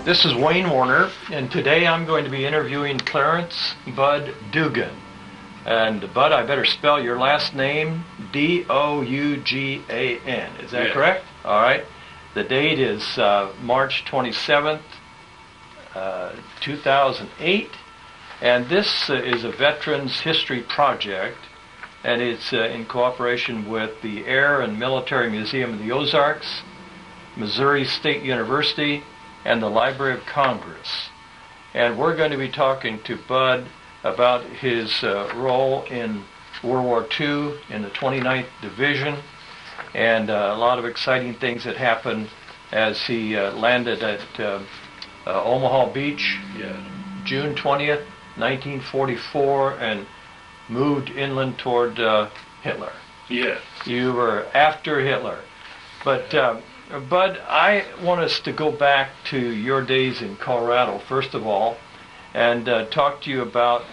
This is Wayne Warner, and today I'm going to be interviewing Clarence Bud Dougan. And Bud, I better spell your last name Dougan. Is that correct? All right. The date is March 27th, 2008, and this is a Veterans History Project, and it's in cooperation with the Air and Military Museum of the Ozarks, Missouri State University, and the Library of Congress. And we're going to be talking to Bud about his role in World War II in the 29th Division, and a lot of exciting things that happened as he landed at Omaha Beach, June 20th, 1944, and moved inland toward Hitler. Yes. You were after Hitler. But Bud, I want us to go back to your days in Colorado, first of all, and talk to you about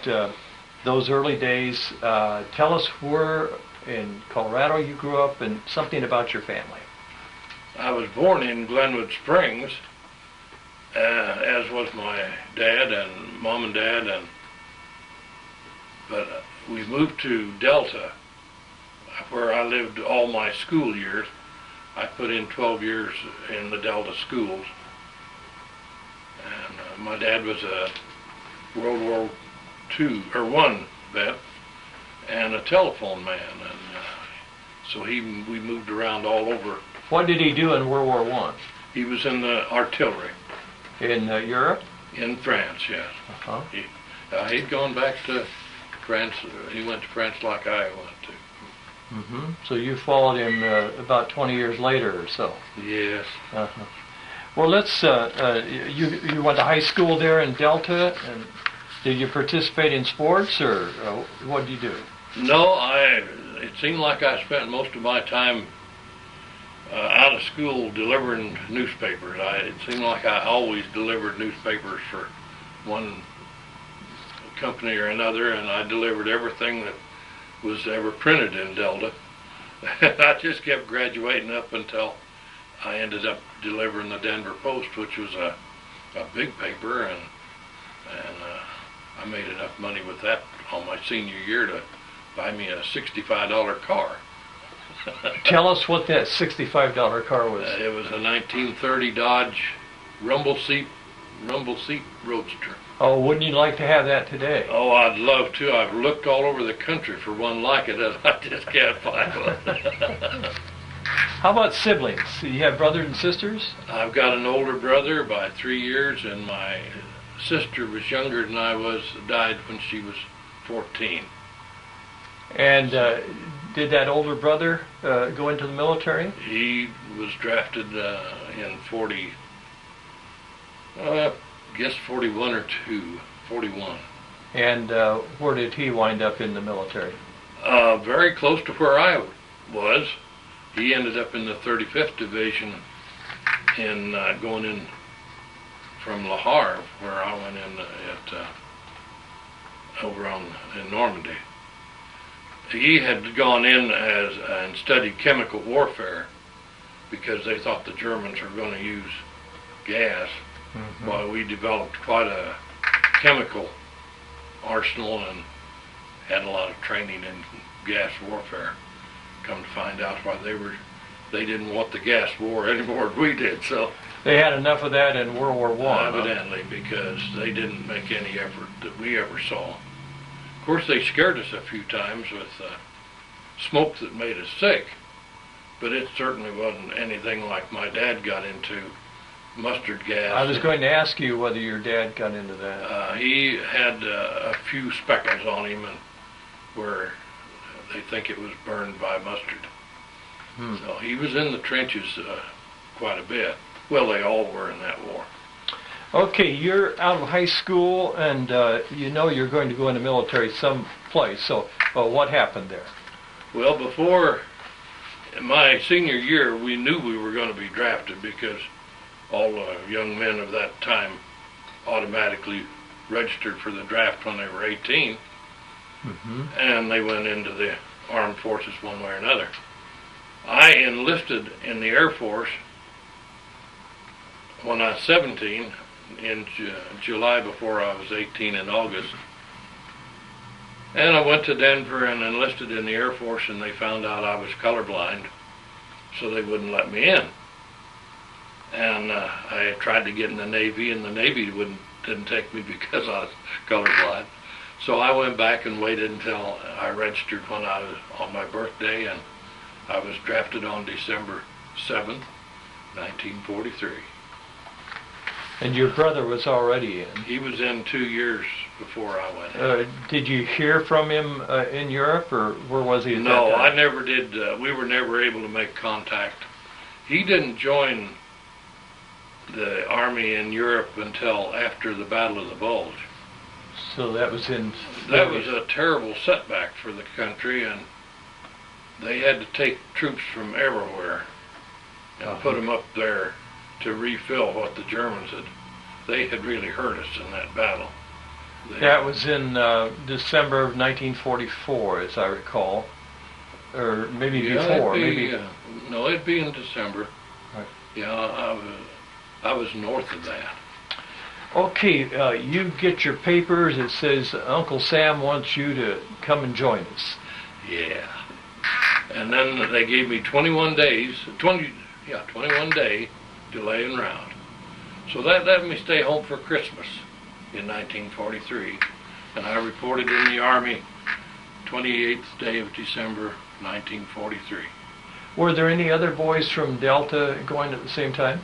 those early days. Tell us where in Colorado you grew up and something about your family. I was born in Glenwood Springs, as was my dad and mom and dad, but we moved to Delta, where I lived all my school years. I put in 12 years in the Delta schools, and my dad was a World War II or I vet and a telephone man, and so we moved around all over. What did he do in World War I? He was in the artillery. In Europe? In France, yes. Uh-huh. He'd gone back to France. He went to France like I went to. Mm-hmm. So you followed him about 20 years later or so. Yes. Uh-huh. Well, let's. You went to high school there in Delta, and did you participate in sports, or what did you do? No, it seemed like I spent most of my time out of school delivering newspapers. It seemed like I always delivered newspapers for one company or another, and I delivered everything that was ever printed in Delta. I just kept graduating up until I ended up delivering the Denver Post, which was a big paper, and I made enough money with that on my senior year to buy me a $65 car. Tell us what that $65 car was. It was a 1930 Dodge rumble seat Roadster. Oh, wouldn't you like to have that today? Oh, I'd love to. I've looked all over the country for one like it, and I just can't find one. How about siblings? Do you have brothers and sisters? I've got an older brother by 3 years, and my sister was younger than I was, died when she was 14. And did that older brother go into the military? He was drafted in 41 or 41. And where did he wind up in the military? Very close to where I was. He ended up in the 35th Division in going in from Le Havre, where I went in over in Normandy. He had gone in and studied chemical warfare because they thought the Germans were going to use gas. Mm-hmm. Well, we developed quite a chemical arsenal and had a lot of training in gas warfare. Come to find out why they didn't want the gas war any more than we did. So they had enough of that in World War I. Evidently, because they didn't make any effort that we ever saw. Of course, they scared us a few times with smoke that made us sick, but it certainly wasn't anything like my dad got into. Mustard gas. I was going to ask you whether your dad got into that. He had a few speckles on him, and where they think it was burned by mustard. So he was in the trenches quite a bit. Well, they all were in that war. Okay, you're out of high school, and you know you're going to go in the military someplace. So what happened there? Well, before my senior year, we knew we were going to be drafted because all young men of that time automatically registered for the draft when they were 18, and they went into the armed forces one way or another. I enlisted in the Air Force when I was 17, in July before I was 18 in August. And I went to Denver and enlisted in the Air Force, and they found out I was colorblind, so they wouldn't let me in. And I tried to get in the Navy, and the Navy didn't take me because I was colorblind. So I went back and waited until I registered when I was on my birthday, and I was drafted on December 7th, 1943. And your brother was already in. He was in 2 years before I went in. Did you hear from him in Europe, or where was he at that No, time? I never did. We were never able to make contact. He didn't join the Army in Europe until after the Battle of the Bulge. So that was in... That was a terrible setback for the country, and they had to take troops from everywhere and put them up there to refill what the Germans had. They had really hurt us in that battle. That was in December of 1944, as I recall, or maybe before. No, it'd be in December. Right. Yeah, I was north of that. Okay, you get your papers. It says Uncle Sam wants you to come and join us. Yeah. And then they gave me 21 days, 21 day delaying round. So that let me stay home for Christmas in 1943. And I reported in the Army 28th day of December, 1943. Were there any other boys from Delta going at the same time?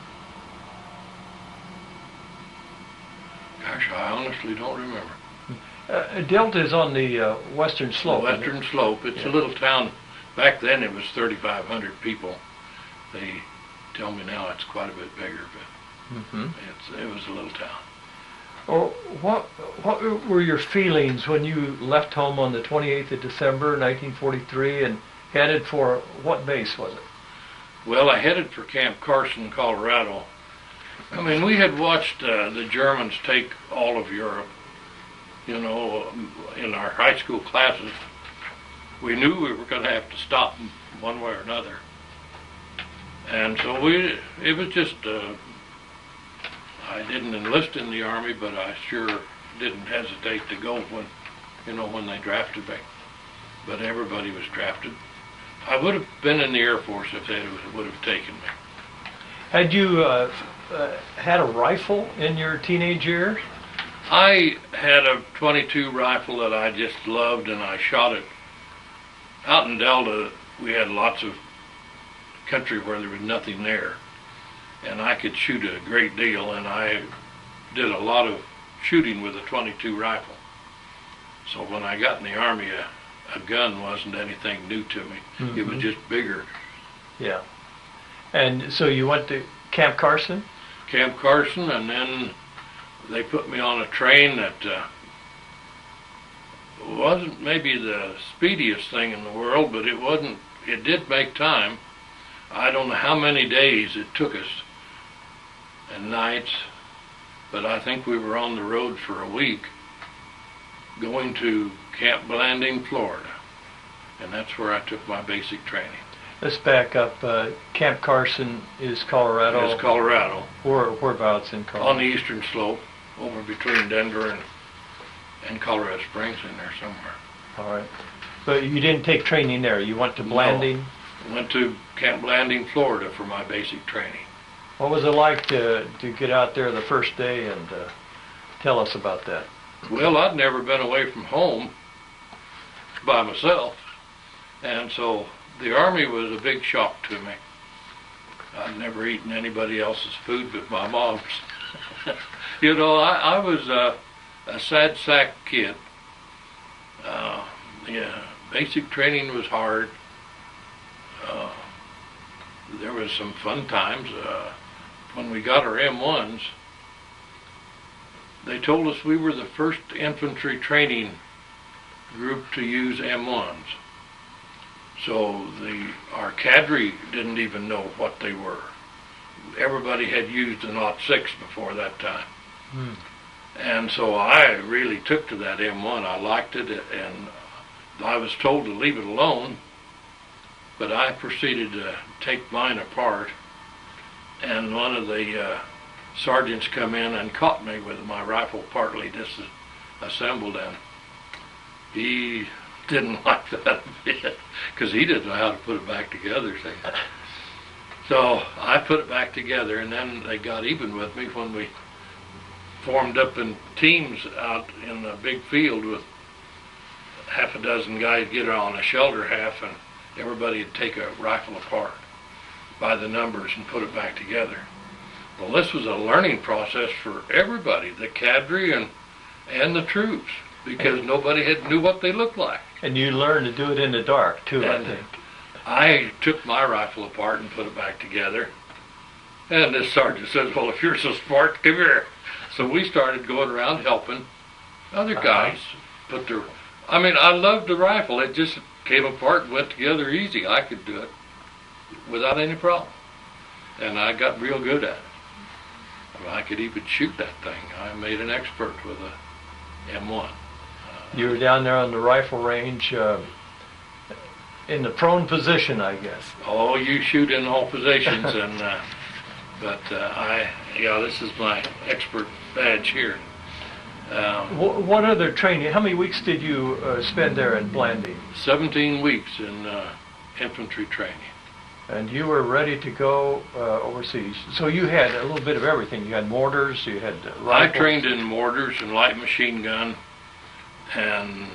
Gosh, I honestly don't remember. Delta is on the western slope. The western slope. It's a little town. Back then it was 3,500 people. They tell me now it's quite a bit bigger, but it was a little town. Oh, what were your feelings when you left home on the 28th of December, 1943, and headed for what base was it? Well, I headed for Camp Carson, Colorado. I mean, we had watched the Germans take all of Europe, you know, in our high school classes. We knew we were going to have to stop them one way or another. And so it was just, I didn't enlist in the Army, but I sure didn't hesitate to go when they drafted me. But everybody was drafted. I would have been in the Air Force if they would have taken me. Had you had a rifle in your teenage years? I had a .22 rifle that I just loved, and I shot it. Out in Delta, we had lots of country where there was nothing there, and I could shoot a great deal, and I did a lot of shooting with a .22 rifle. So when I got in the Army, a gun wasn't anything new to me. It was just bigger. Yeah. And so you went to Camp Carson? Camp Carson, and then they put me on a train that wasn't maybe the speediest thing in the world, but it did make time. I don't know how many days it took us and nights, but I think we were on the road for a week going to Camp Blanding, Florida, and that's where I took my basic training. Let's back up. Camp Carson is Colorado. It's Colorado. Whereabouts in Colorado? On the eastern slope, over between Denver and Colorado Springs, in there somewhere. All right. But you didn't take training there. You went to Blanding? No. I went to Camp Blanding, Florida for my basic training. What was it like to get out there the first day, and tell us about that? Well, I'd never been away from home by myself, and so the Army was a big shock to me. I'd never eaten anybody else's food but my mom's. You know, I was a sad sack kid. Basic training was hard. There was some fun times. When we got our M1s, they told us we were the first infantry training group to use M1s. So our cadre didn't even know what they were. Everybody had used a 06 before that time. And so I really took to that M1. I liked it, and I was told to leave it alone, but I proceeded to take mine apart, and one of the sergeants come in and caught me with my rifle partly disassembled, and he didn't like that a bit because he didn't know how to put it back together. So I put it back together, and then they got even with me when we formed up in teams out in a big field with half a dozen guys get on a shelter half, and everybody would take a rifle apart by the numbers and put it back together. Well, this was a learning process for everybody, the cadre and the troops, because nobody knew what they looked like. And you learned to do it in the dark, too, I think. I took my rifle apart and put it back together. And this sergeant says, well, if you're so smart, come here. So we started going around helping other guys put their... I mean, I loved the rifle. It just came apart and went together easy. I could do it without any problem. And I got real good at it. I mean, I could even shoot that thing. I made an expert with a M1. You were down there on the rifle range in the prone position, I guess. Oh, you shoot in all positions, and this is my expert badge here. What other training? How many weeks did you spend there in Blanding? 17 weeks in infantry training. And you were ready to go overseas. So you had a little bit of everything. You had mortars, you had rifles. I trained in mortars and light machine gun, and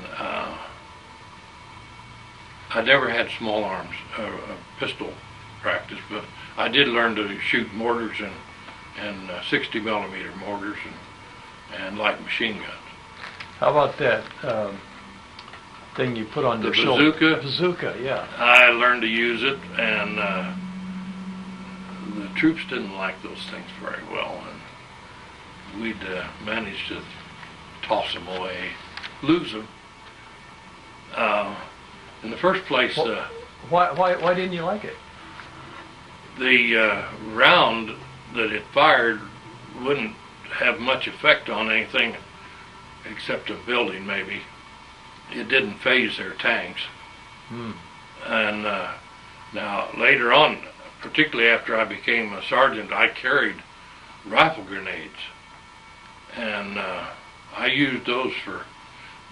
I never had small arms, pistol practice, but I did learn to shoot mortars and 60 millimeter mortars and light machine guns. How about that thing you put on your shoulder? The bazooka? Bazooka, yeah. I learned to use it, and the troops didn't like those things very well, and we'd manage to toss them away, lose them. In the first place, why didn't you like it? The round that it fired wouldn't have much effect on anything except a building, maybe. It didn't phase their tanks. And now later on, particularly after I became a sergeant, I carried rifle grenades, and I used those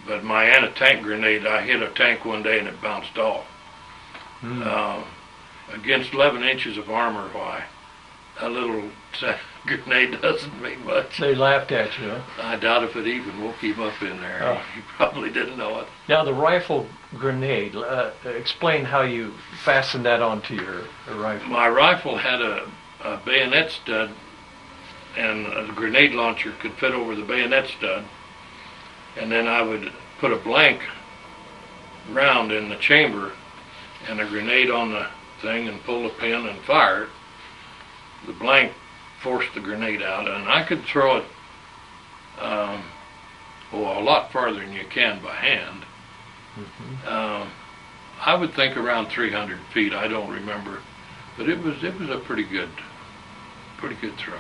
but my anti-tank grenade, I hit a tank one day and it bounced off. Against 11 inches of armor, why, a little grenade doesn't mean much. They laughed at you, huh? I doubt if it even woke him up in there. Oh. He probably didn't know it. Now the rifle grenade, explain how you fastened that onto your rifle. My rifle had a bayonet stud, and a grenade launcher could fit over the bayonet stud, and then I would put a blank round in the chamber and a grenade on the thing and pull the pin and fire it. The blank forced the grenade out, and I could throw it a lot farther than you can by hand. I would think around 300 feet. I don't remember, but it was a pretty good throw.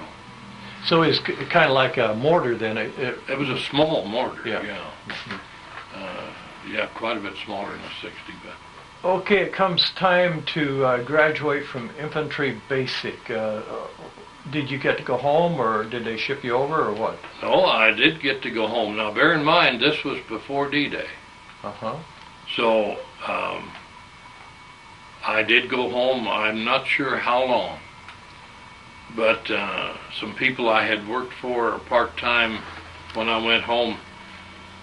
So it's kind of like a mortar then. It was a small mortar. Yeah. Yeah, quite a bit smaller than a 60, but. Okay, it comes time to graduate from infantry basic. Did you get to go home, or did they ship you over, or what? No, I did get to go home. Now, bear in mind, this was before D-Day. So, I did go home. I'm not sure how long. But some people I had worked for part-time when I went home,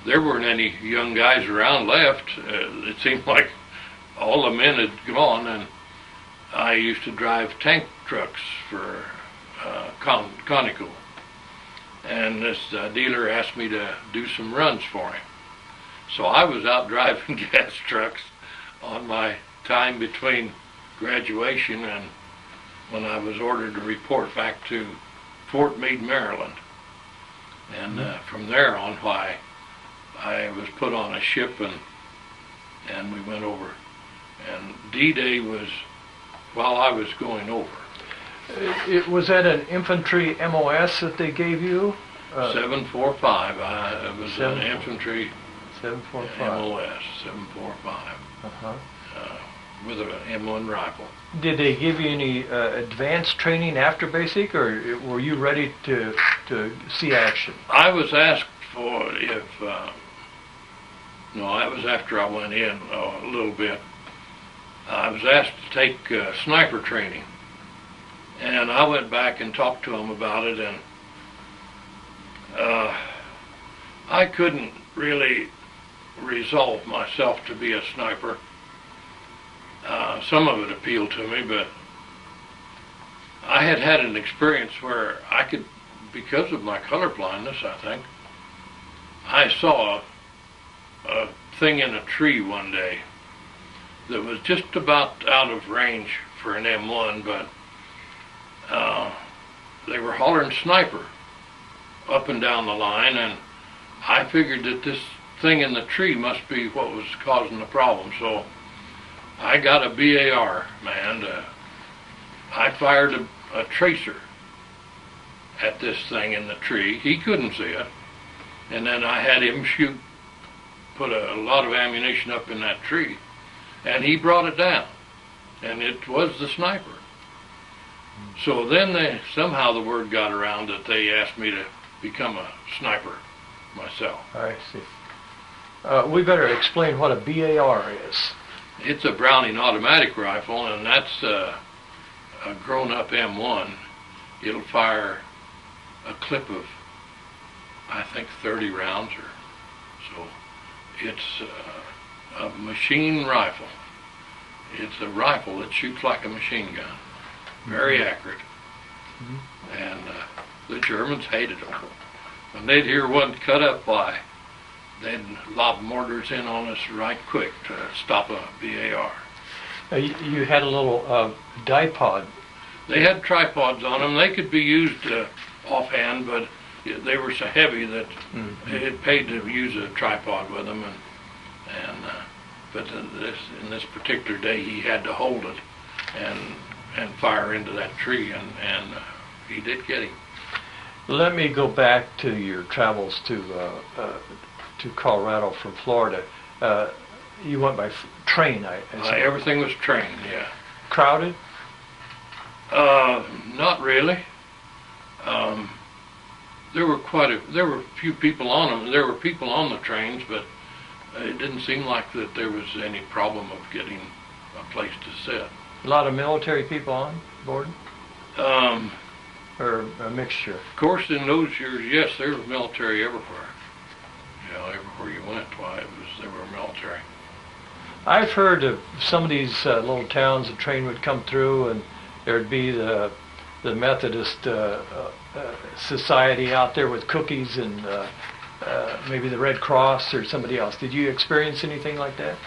there weren't any young guys around left. It seemed like all the men had gone, and I used to drive tank trucks for Conoco. And this dealer asked me to do some runs for him. So I was out driving gas trucks on my time between graduation and when I was ordered to report back to Fort Meade, Maryland. And from there on, why, I was put on a ship and we went over. And D-Day was while I was going over. Was that an infantry MOS that they gave you? 745. It was an infantry 745. MOS, 745. with an M1 rifle. Did they give you any advanced training after basic, or were you ready to see action? I was asked for if, no, that was after I went in a little bit. I was asked to take sniper training, and I went back and talked to them about it, and I couldn't really resolve myself to be a sniper. Some of it appealed to me, but I had had an experience where I could, because of my color blindness, I think, I saw a thing in a tree one day that was just about out of range for an M1, but they were hollering sniper up and down the line, and I figured that this thing in the tree must be what was causing the problem. So I got a BAR, man. I fired a tracer at this thing in the tree. He couldn't see it. And then I had him put a lot of ammunition up in that tree. And he brought it down. And it was the sniper. So then somehow the word got around that they asked me to become a sniper myself. I see. We better explain what a BAR is. It's a Browning automatic rifle, and that's a grown-up M1. It'll fire a clip of, I think, 30 rounds or so. It's a machine rifle. It's a rifle that shoots like a machine gun. Very accurate. Mm-hmm. And the Germans hated them. When they'd hear one cut up by, they'd lob mortars in on us right quick to stop a BAR. You had a little dipod. They had tripods on them. They could be used offhand, but they were so heavy that it paid to use a tripod with them. But in this particular day, he had to hold it and fire into that tree, and he did get him. Let me go back to your travels to Colorado from Florida. You went by train, I everything was train, yeah. Crowded? Not really. There were a few people on them. There were people on the trains, but it didn't seem like that there was any problem of getting a place to sit. A lot of military people on board? Or a mixture? Of course, in those years, yes, there was military everywhere. Everywhere you went, there were military. I've heard of some of these little towns, a train would come through and there'd be the Methodist society out there with cookies and maybe the Red Cross or somebody else. Did you experience anything like that?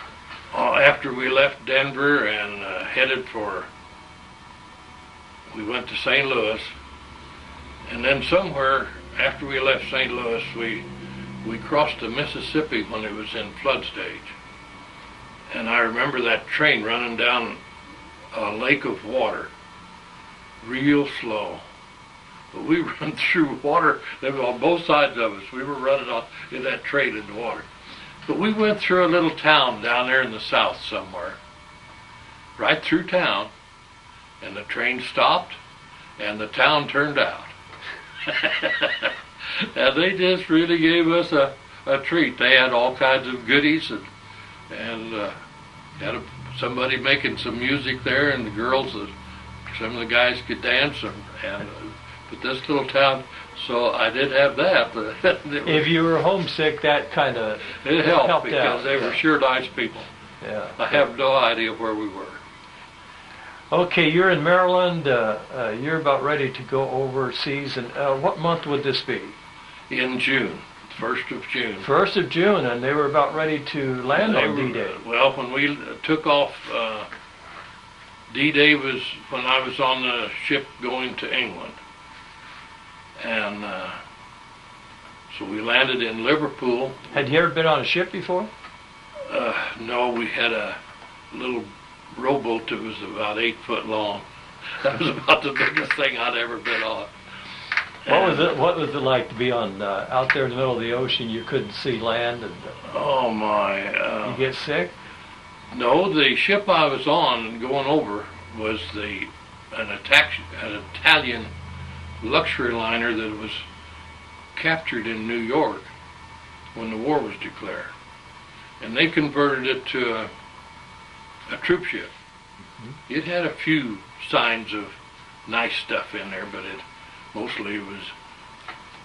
After we left Denver and we went to St. Louis, and then somewhere after we left St. Louis, we crossed the Mississippi when it was in flood stage. And I remember that train running down a lake of water, real slow. But we run through water. They were on both sides of us. We were running in that train in the water. But we went through a little town down there in the south somewhere, right through town, and the train stopped, and the town turned out. And they just really gave us a treat. They had all kinds of goodies, and had somebody making some music there, and the girls, some of the guys could dance, but this little town, so I did have that. But if you were homesick, that kind of it helped because out. They were sure nice people. Yeah. I have no idea where we were. Okay, you're in Maryland. You're about ready to go overseas, and what month would this be? In June, 1st of June. 1st of June, and they were about ready to land on D-Day. Well, when we took off, D-Day was when I was on the ship going to England. And so we landed in Liverpool. Had you ever been on a ship before? No, we had a little rowboat that was about 8 foot long. That was about the biggest thing I'd ever been on. What was it like to be on out there in the middle of the ocean? You couldn't see land, and oh my! you get sick? No, the ship I was on going over was an Italian luxury liner that was captured in New York when the war was declared. And they converted it to a troop ship. Mm-hmm. It had a few signs of nice stuff in there, but it mostly was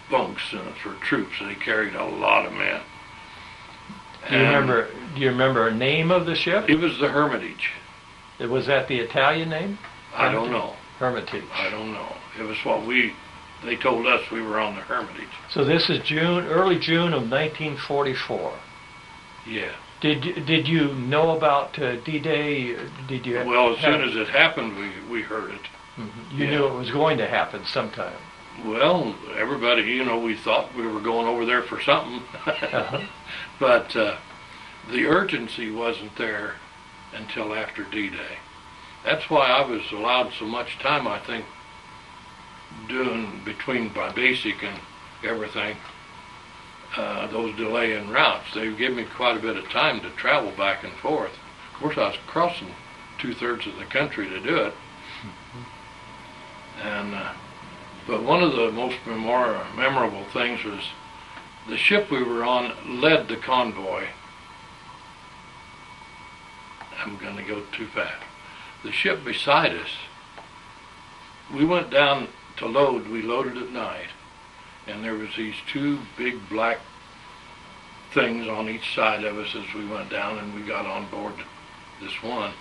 bunks for troops. They carried a lot of men. Do you remember a name of the ship? It was the Hermitage. Was that the Italian name? I don't know. Hermitage. I don't know. It was they told us we were on the Hermitage. So this is early June of 1944. Yeah. Did you know about D-Day? Did you? Well, as soon as it happened, we heard it. Mm-hmm. You knew it was going to happen sometime. Well, everybody, we thought we were going over there for something. Uh-huh. But the urgency wasn't there until after D-Day. That's why I was allowed so much time, I think, doing between my basic and everything, those delaying routes. They gave me quite a bit of time to travel back and forth. Of course, I was crossing 2/3 of the country to do it. And but one of the most memorable things was the ship we were on led the convoy. I'm going to go too fast. The ship beside us, we went down to load. We loaded at night, and there was these two big black things on each side of us as we went down, and we got on board this one.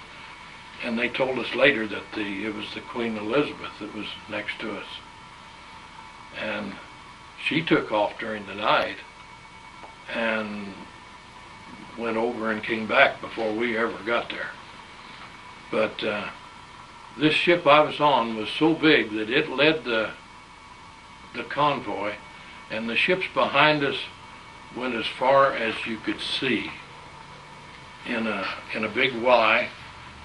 And they told us later that it was the Queen Elizabeth that was next to us. And she took off during the night and went over and came back before we ever got there. But this ship I was on was so big that it led the convoy, and the ships behind us went as far as you could see in a big Y.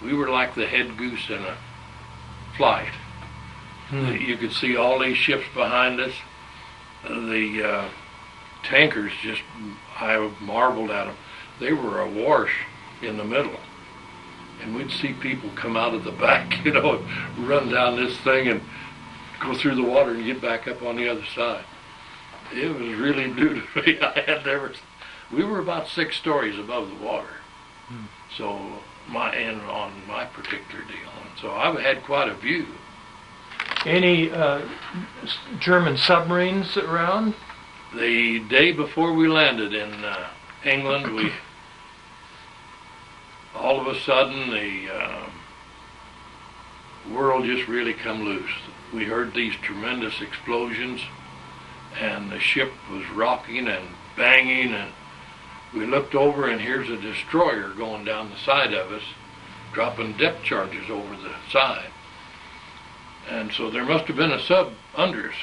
We were like the head goose in a flight. You could see all these ships behind us. The tankers, I marveled at them. They were awash in the middle. And we'd see people come out of the back, run down this thing and go through the water and get back up on the other side. It was really new to me. We were about 6 stories above the water. So on my particular deal. And so I had quite a view. Any German submarines around? The day before we landed in England, all of a sudden the world just really come loose. We heard these tremendous explosions, and the ship was rocking and banging, and we looked over, and here's a destroyer going down the side of us, dropping depth charges over the side. And so there must have been a sub under us.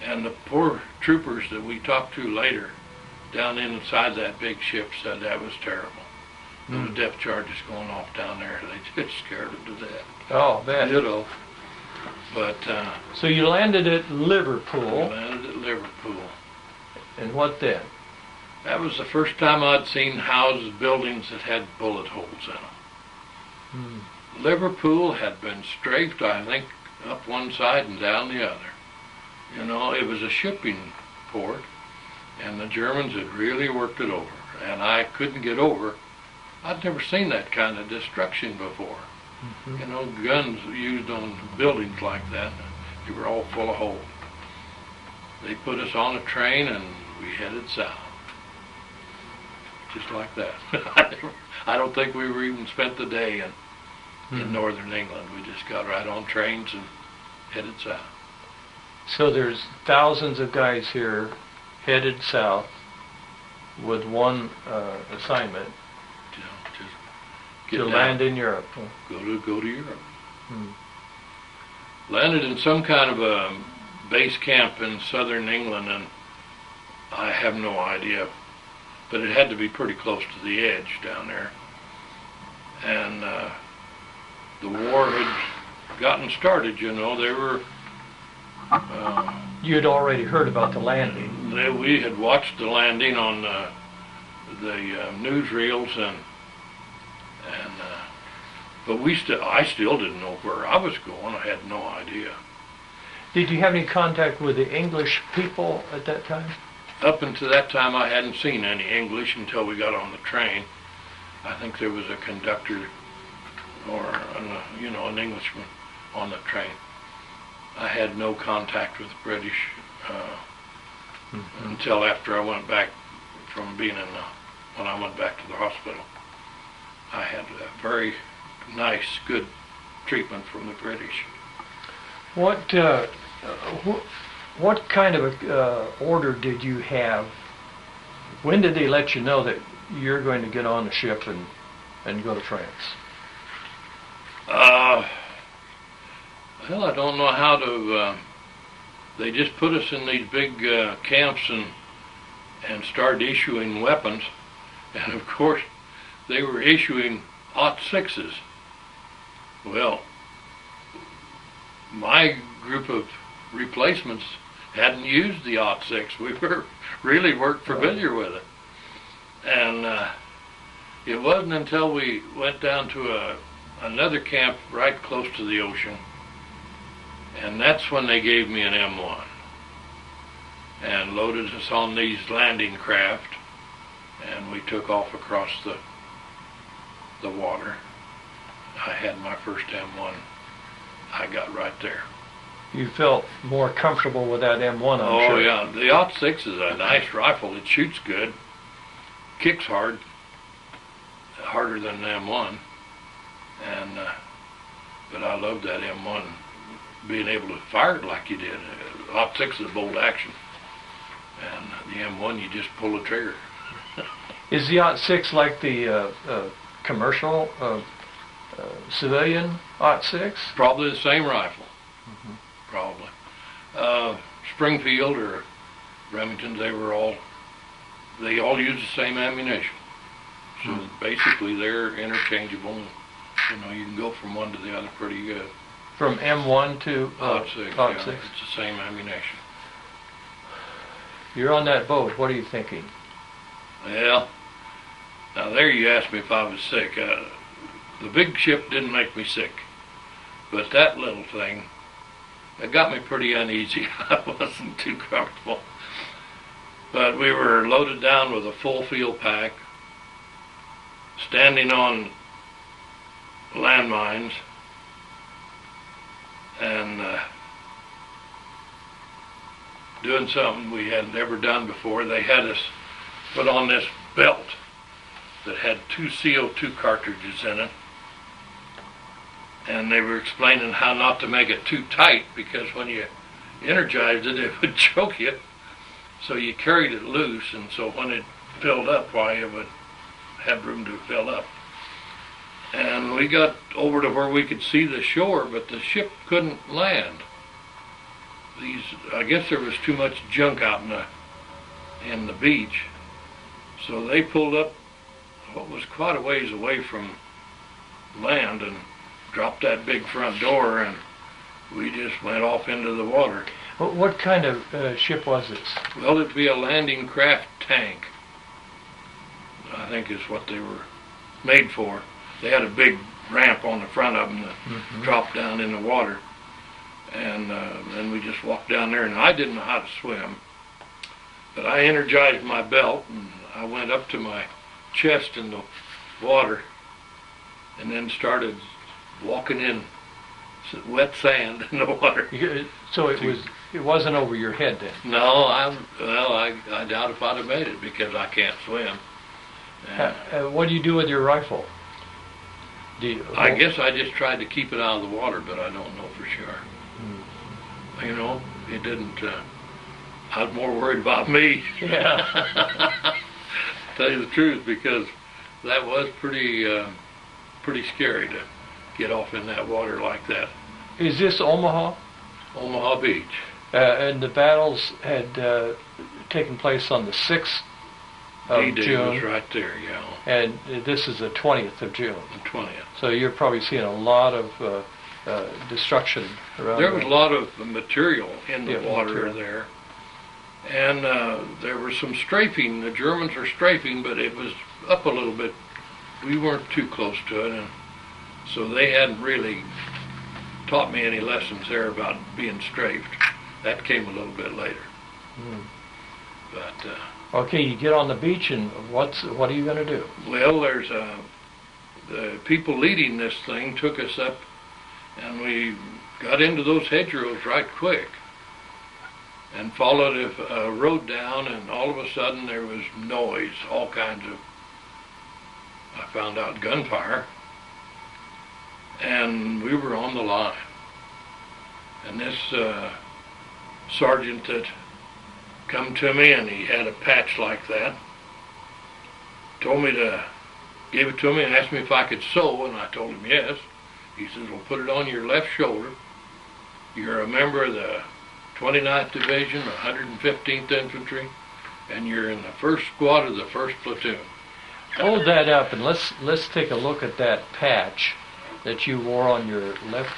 And the poor troopers that we talked to later down inside that big ship said that was terrible. Those depth charges going off down there, they just scared them to death. Oh, man. But so you landed at Liverpool. We landed at Liverpool. And what then? That was the first time I'd seen houses, buildings that had bullet holes in them. Liverpool had been strafed, I think, up one side and down the other. It was a shipping port, and the Germans had really worked it over. And I couldn't get over. I'd never seen that kind of destruction before. Guns used on buildings like that, they were all full of holes. They put us on a train, and we headed south. Just like that. I don't think we were even spent the day in northern England. We just got right on trains and headed south. So there's thousands of guys here headed south with one assignment to land in Europe. Go to Europe. Landed in some kind of a base camp in southern England, and I have no idea, but it had to be pretty close to the edge down there. And the war had gotten started, They were... you had already heard about the landing. We had watched the landing on the newsreels, and But I still didn't know where I was going. I had no idea. Did you have any contact with the English people at that time? Up until that time, I hadn't seen any English until we got on the train. I think there was a conductor or, an Englishman on the train. I had no contact with the British until after I went back from being when I went back to the hospital. I had a very nice, good treatment from the British. What kind of order did you have? When did they let you know that you're going to get on the ship and go to France? Well, I don't know how to. They just put us in these big camps and started issuing weapons, and of course they were issuing .6s. Well, my group of replacements hadn't used the .6. We weren't familiar with it, and it wasn't until we went down to another camp right close to the ocean, and that's when they gave me an M1 and loaded us on these landing craft, and we took off across the water. I had my first M1. I got right there. You felt more comfortable with that M1, I'm sure. Oh yeah, the 06 is a nice rifle. It shoots good, kicks hard, harder than the M1, and but I loved that M1, being able to fire it like you did. 06 is bolt action, and the M1 you just pull the trigger. Is the 06 like the commercial civilian 06? Probably the same rifle. Probably. Springfield or Remington, they all use the same ammunition. So basically they're interchangeable. You can go from one to the other pretty good. From M1 to 06, .6? yeah, it's the same ammunition. You're on that boat. What are you thinking? Well, now there you asked me if I was sick. The big ship didn't make me sick, but that little thing, it got me pretty uneasy. I wasn't too comfortable. But we were loaded down with a full field pack, standing on landmines, and doing something we had never done before. They had us put on this belt that had 2 CO2 cartridges in it, and they were explaining how not to make it too tight, because when you energized it, it would choke you. So you carried it loose, and so when it filled up, it would have room to fill up. And we got over to where we could see the shore, but the ship couldn't land. I guess there was too much junk out in the beach, so they pulled up what was quite a ways away from land and dropped that big front door, and we just went off into the water. What kind of ship was this? Well, it'd be a landing craft tank, I think is what they were made for. They had a big ramp on the front of them that dropped down in the water, and then we just walked down there, and I didn't know how to swim, but I energized my belt, and I went up to my chest in the water, and then started walking in wet sand in the water. So it wasn't over your head then? No, I doubt if I'd have made it, because I can't swim. What do you do with your rifle? I guess I just tried to keep it out of the water, but I don't know for sure. It didn't. I was more worried about me. Yeah. Tell you the truth, because that was pretty scary to get off in that water like that. Is this Omaha? Omaha Beach. And the battles had taken place on the 6th of D-Day June. was right there, yeah. And this is the 20th of June. The 20th. So you're probably seeing a lot of destruction around there. Was a lot of material in the water there. And there was some strafing. The Germans were strafing, but it was up a little bit. We weren't too close to it, and So they hadn't really taught me any lessons there about being strafed. That came a little bit later. But Okay, you get on the beach, and what are you going to do? well, there's the people leading this thing took us up, and we got into those hedgerows right quick, and followed a road down, and all of a sudden there was noise, all kinds of. I found out gunfire, and we were on the line, and this sergeant that come to me, and he had a patch like that, gave it to me and asked me if I could sew, and I told him yes. He says, well, put it on your left shoulder. You're a member of the 29th Division, 115th Infantry, and you're in the first squad of the 1st Platoon. Hold that up, and let's take a look at that patch that you wore on your left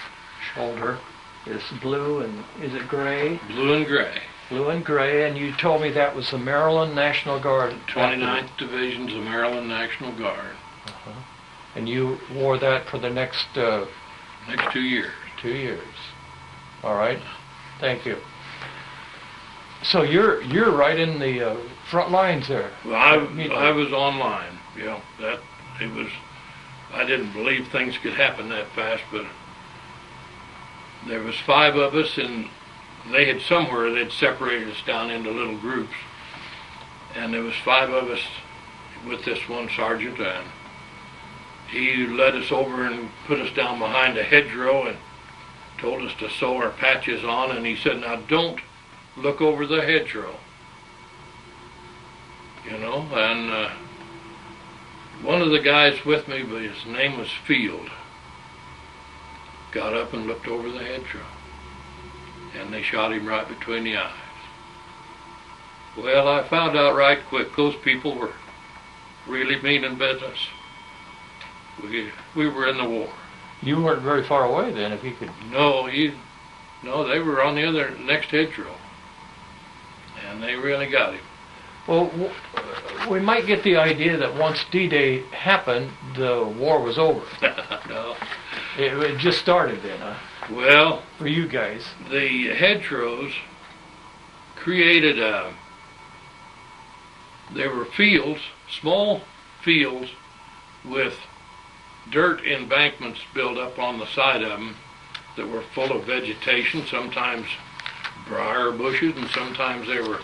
shoulder. It's blue, and is it gray? Blue and gray. Blue and gray, and you told me that was the Maryland National Guard. 29th Division's the Maryland National Guard. And you wore that for the next... Next 2 years. 2 years. All right. Thank you. So you're right in the front lines there. Well, I was online. Yeah, I didn't believe things could happen that fast, but there was 5 of us, and they'd separated us down into little groups, and there was 5 of us with this one sergeant, and he led us over and put us down behind a hedgerow and told us to sew our patches on, and he said, now don't look over the hedgerow, and one of the guys with me, but his name was Field, got up and looked over the hedgerow, and they shot him right between the eyes. Well, I found out right quick those people were really meaning business. We were in the war. You weren't very far away then, if you could... No, they were on the next hedgerow, and they really got him. Well, we might get the idea that once D-Day happened, the war was over. No. It just started then, huh? Well, for you guys. The hedgerows created there were fields, small fields with dirt embankments built up on the side of them that were full of vegetation, sometimes briar bushes, and sometimes there were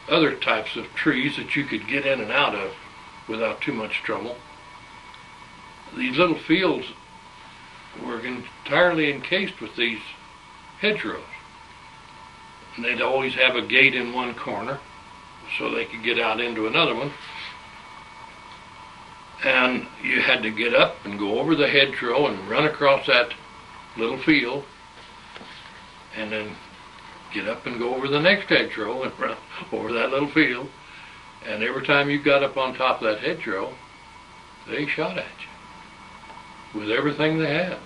other types of trees that you could get in and out of without too much trouble. These little fields were entirely encased with these hedgerows. And they'd always have a gate in one corner so they could get out into another one. And you had to get up and go over the hedgerow and run across that little field, and then get up and go over the next hedgerow and run over that little field. And every time you got up on top of that hedgerow, they shot at you with everything they had.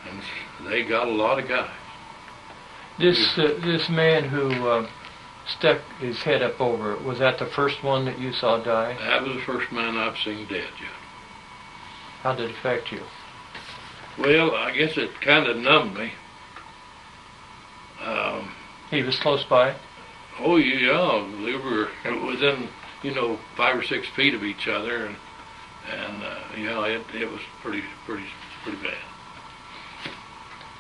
And they got a lot of guys. This man who stuck his head up over, was that the first one that you saw die? That was the first man I've seen dead yet. How did it affect you? Well, I guess it kind of numbed me. He was close by? Oh yeah, we were within 5 or 6 feet of each other, and it was pretty bad.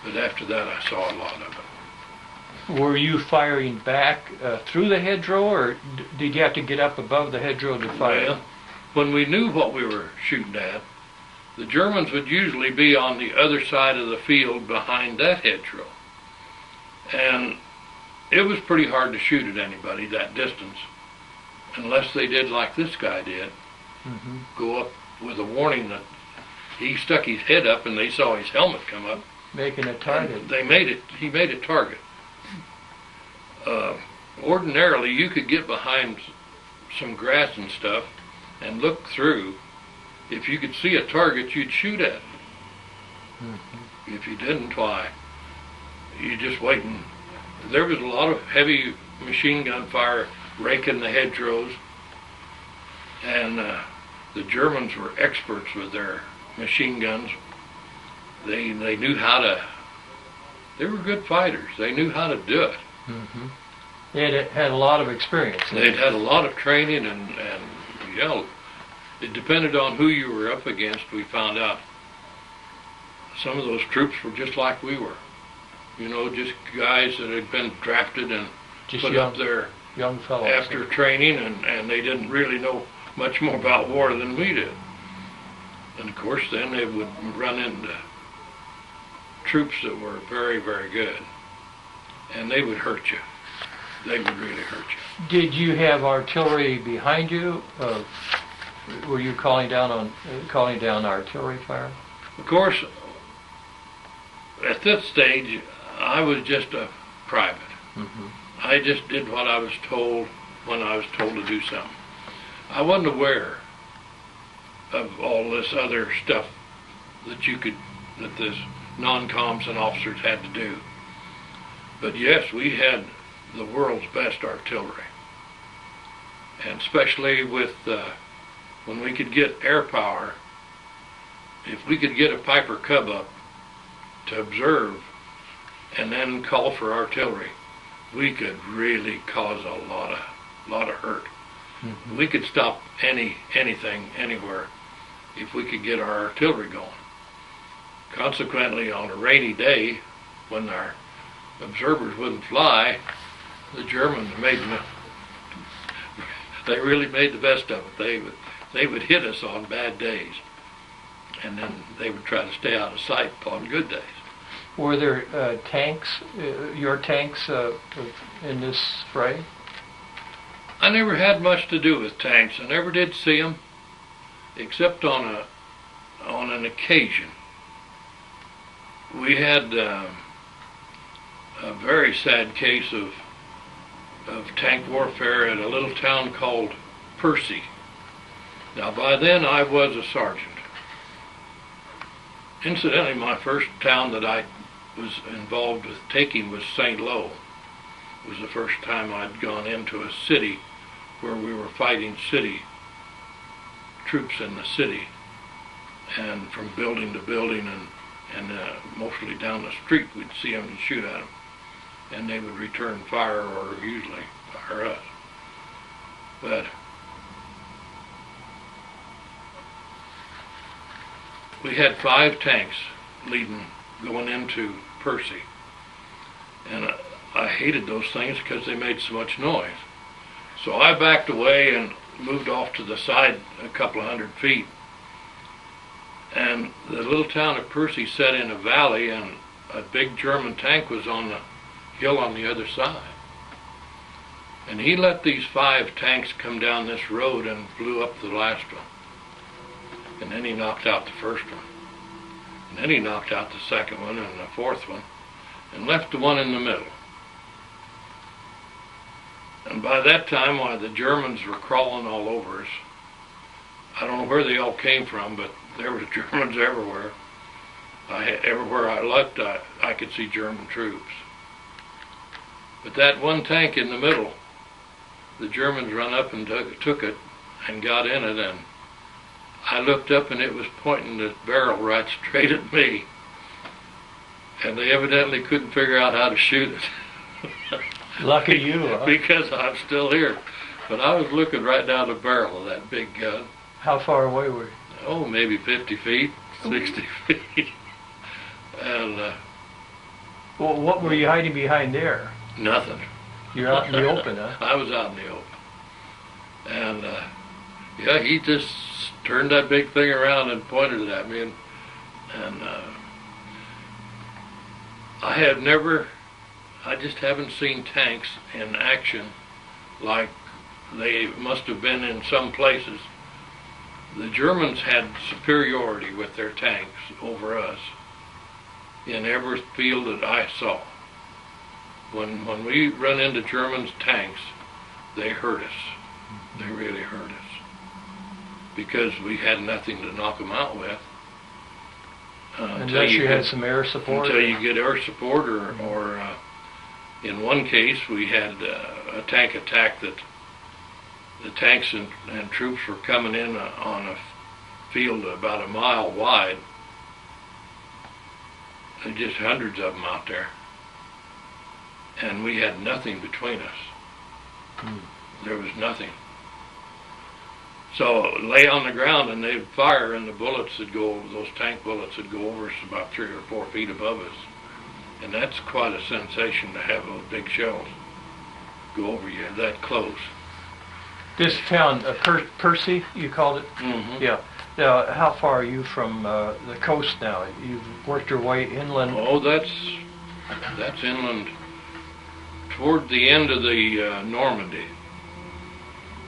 But after that, I saw a lot of it. Were you firing back through the hedgerow, or did you have to get up above the hedgerow to fire? Well, when we knew what we were shooting at, the Germans would usually be on the other side of the field behind that hedgerow. And it was pretty hard to shoot at anybody that distance, unless they did like this guy did, go up with a warning that he stuck his head up and they saw his helmet come up. Making a target. He made a target. Ordinarily, you could get behind some grass and stuff and look through. If you could see a target, you'd shoot at it. If you didn't, why, you just waiting. There was a lot of heavy machine gun fire raking the hedgerows, and the Germans were experts with their machine guns. They knew how to. They were good fighters. They knew how to do it. Mm-hmm. They had a lot of experience. They'd had a lot of training, and you know, it depended on who you were up against. We found out some of those troops were just like we were. You know, just guys that had been drafted and Just put up there young fellows. after training, and they didn't really know much more about war than we did. And of course, then they would run into troops that were very, very good, and they would hurt you. They would really hurt you. Did you have artillery behind you? Were you calling down artillery fire? Of course, at this stage, I was just a private. Mm-hmm. I just did what I was told when I was told to do something. I wasn't aware of all this other stuff that this non-coms and officers had to do. But yes, we had the world's best artillery. And especially with, when we could get air power, if we could get a Piper Cub up to observe and then call for artillery, we could really cause a lot of hurt. Mm-hmm. We could stop anything, anywhere, if we could get our artillery going. Consequently, on a rainy day, when our observers wouldn't fly, the Germans they really made the best of it. They would hit us on bad days, and then they would try to stay out of sight on good days. Were there tanks, your tanks, in this fray? I never had much to do with tanks. I never did see them, except on an occasion. We had a very sad case of tank warfare at a little town called Percy. Now, by then I was a sergeant. Incidentally, my first town that I was involved with taking was St. Lo. It was the first time I'd gone into a city where we were fighting city troops in the city, and from building to building, and mostly down the street we'd see them and shoot at them, and they would return fire or usually fire us. But we had 5 tanks going into Percy, and I hated those things because they made so much noise. So I backed away and moved off to the side a couple of 100 feet, and the little town of Percy sat in a valley, and a big German tank was on the hill on the other side. And he let these 5 tanks come down this road and blew up the last one. And then he knocked out the first one. And then he knocked out the second one and the fourth one, and left the one in the middle. And by that time, while the Germans were crawling all over us, I don't know where they all came from, but there were Germans everywhere. Everywhere I looked, I could see German troops. But that one tank in the middle, the Germans run up and took it and got in it, and I looked up and it was pointing the barrel right straight at me. And they evidently couldn't figure out how to shoot it. Lucky you, huh? Because I'm still here. But I was looking right down the barrel of that big gun. How far away were you? Oh, maybe 50 feet, 60 feet. And well, what were you hiding behind there? Nothing. You're out in the open, huh? I was out in the open. And yeah, he just turned that big thing around and pointed it at me, and I just haven't seen tanks in action like they must have been in some places. The Germans had superiority with their tanks over us in every field that I saw. When we run into Germans' tanks, they hurt us. They really hurt us, because we had nothing to knock them out with. Unless you had some air support? Until you get air support, or in one case we had a tank attack that the tanks and troops were coming in on a field about a mile wide, and just hundreds of them out there, and we had nothing between us. There was nothing. So lay on the ground and they'd fire, and the bullets would go, those tank bullets would go over us about 3 or 4 feet above us. And that's quite a sensation to have those big shells go over you that close. This town, Percy, you called it? Mm-hmm. Yeah. Now, how far are you from the coast now? You've worked your way inland? Oh, that's inland toward the end of the Normandy,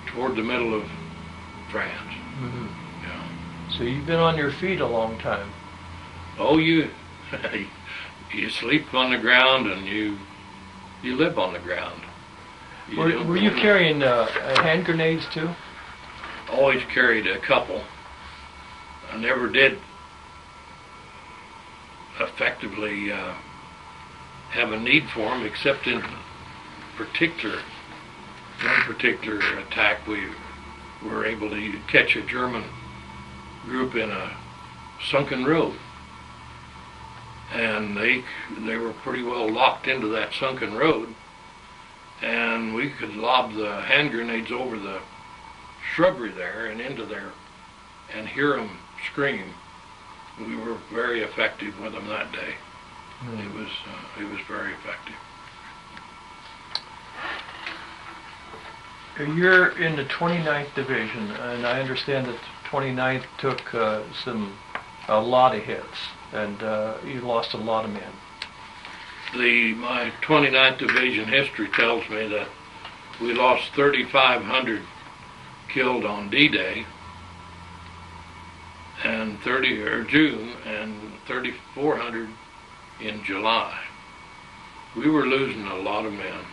toward the middle of France. Mm-hmm. Yeah. So you've been on your feet a long time. Oh, you sleep on the ground and you live on the ground. Were you carrying hand grenades too? Always carried a couple. I never did effectively have a need for them, except in one particular attack. We were able to catch a German group in a sunken road, and they were pretty well locked into that sunken road, and we could lob the hand grenades over the shrubbery there and into there and hear them scream. We were very effective with them that day. It was very effective. You're in the 29th Division, and I understand that the 29th took a lot of hits, and you lost a lot of men. My 29th Division history tells me that we lost 3,500 killed on D-Day, and June, and 3,400 in July. We were losing a lot of men.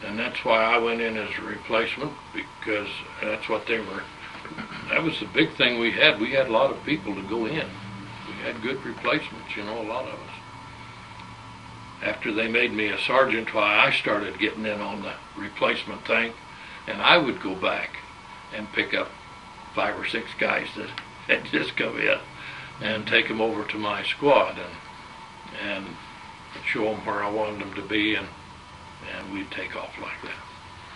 And that's why I went in as a replacement, because that's what they were. That was the big thing we had. We had a lot of people to go in. We had good replacements, a lot of us. After they made me a sergeant, why I started getting in on the replacement thing, and I would go back and pick up 5 or 6 guys that had just come in and take them over to my squad and show them where I wanted them to be, and we'd take off like that.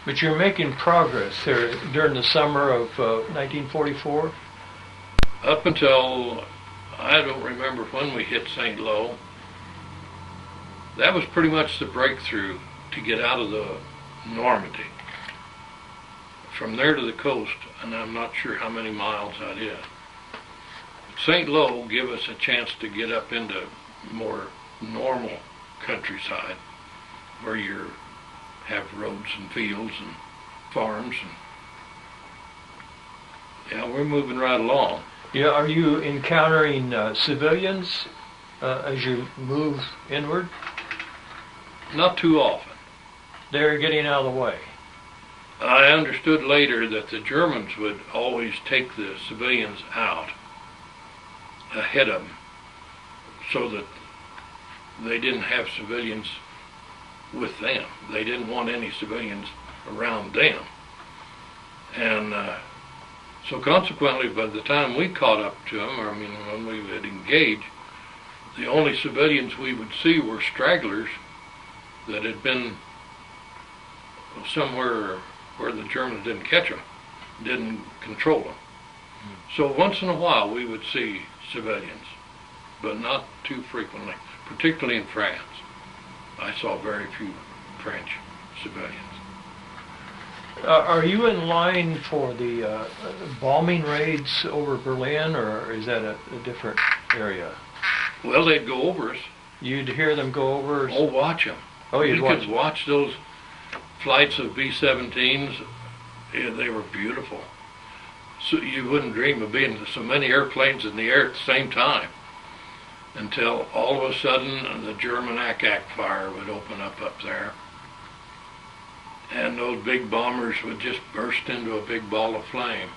But you're making progress there during the summer of 1944? Up until, I don't remember when we hit St. Lo. That was pretty much the breakthrough to get out of the Normandy. From there to the coast, and I'm not sure how many miles that is. St. Lo gave us a chance to get up into more normal countryside, where you have roads and fields and farms, and we're moving right along. Yeah, are you encountering civilians as you move inward? Not too often. They're getting out of the way. I understood later that the Germans would always take the civilians out ahead of them, so that they didn't have civilians with them. They didn't want any civilians around them. And so consequently, by the time we caught up to them, when we would engage, the only civilians we would see were stragglers that had been somewhere where the Germans didn't catch them, didn't control them. So once in a while we would see civilians, but not too frequently, particularly in France. I saw very few French civilians. Are you in line for the bombing raids over Berlin, or is that a different area? Well, they'd go over us. You'd hear them go over? Oh, watch them. Oh, you'd watch them. Watch those flights of B-17s. Yeah, they were beautiful. So you wouldn't dream of being so many airplanes in the air at the same time, until all of a sudden the German ack-ack fire would open up there, and those big bombers would just burst into a big ball of flame.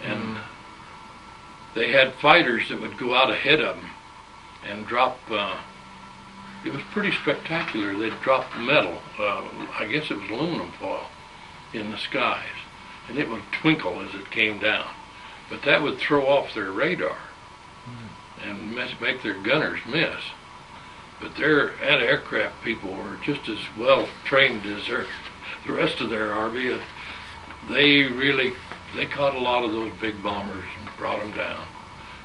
And they had fighters that would go out ahead of them and drop, it was pretty spectacular. They'd drop metal, I guess it was aluminum foil, in the skies, and it would twinkle as it came down. but that would throw off their radar and make their gunners miss. But their anti-aircraft people were just as well trained as the rest of their army. They caught a lot of those big bombers and brought them down,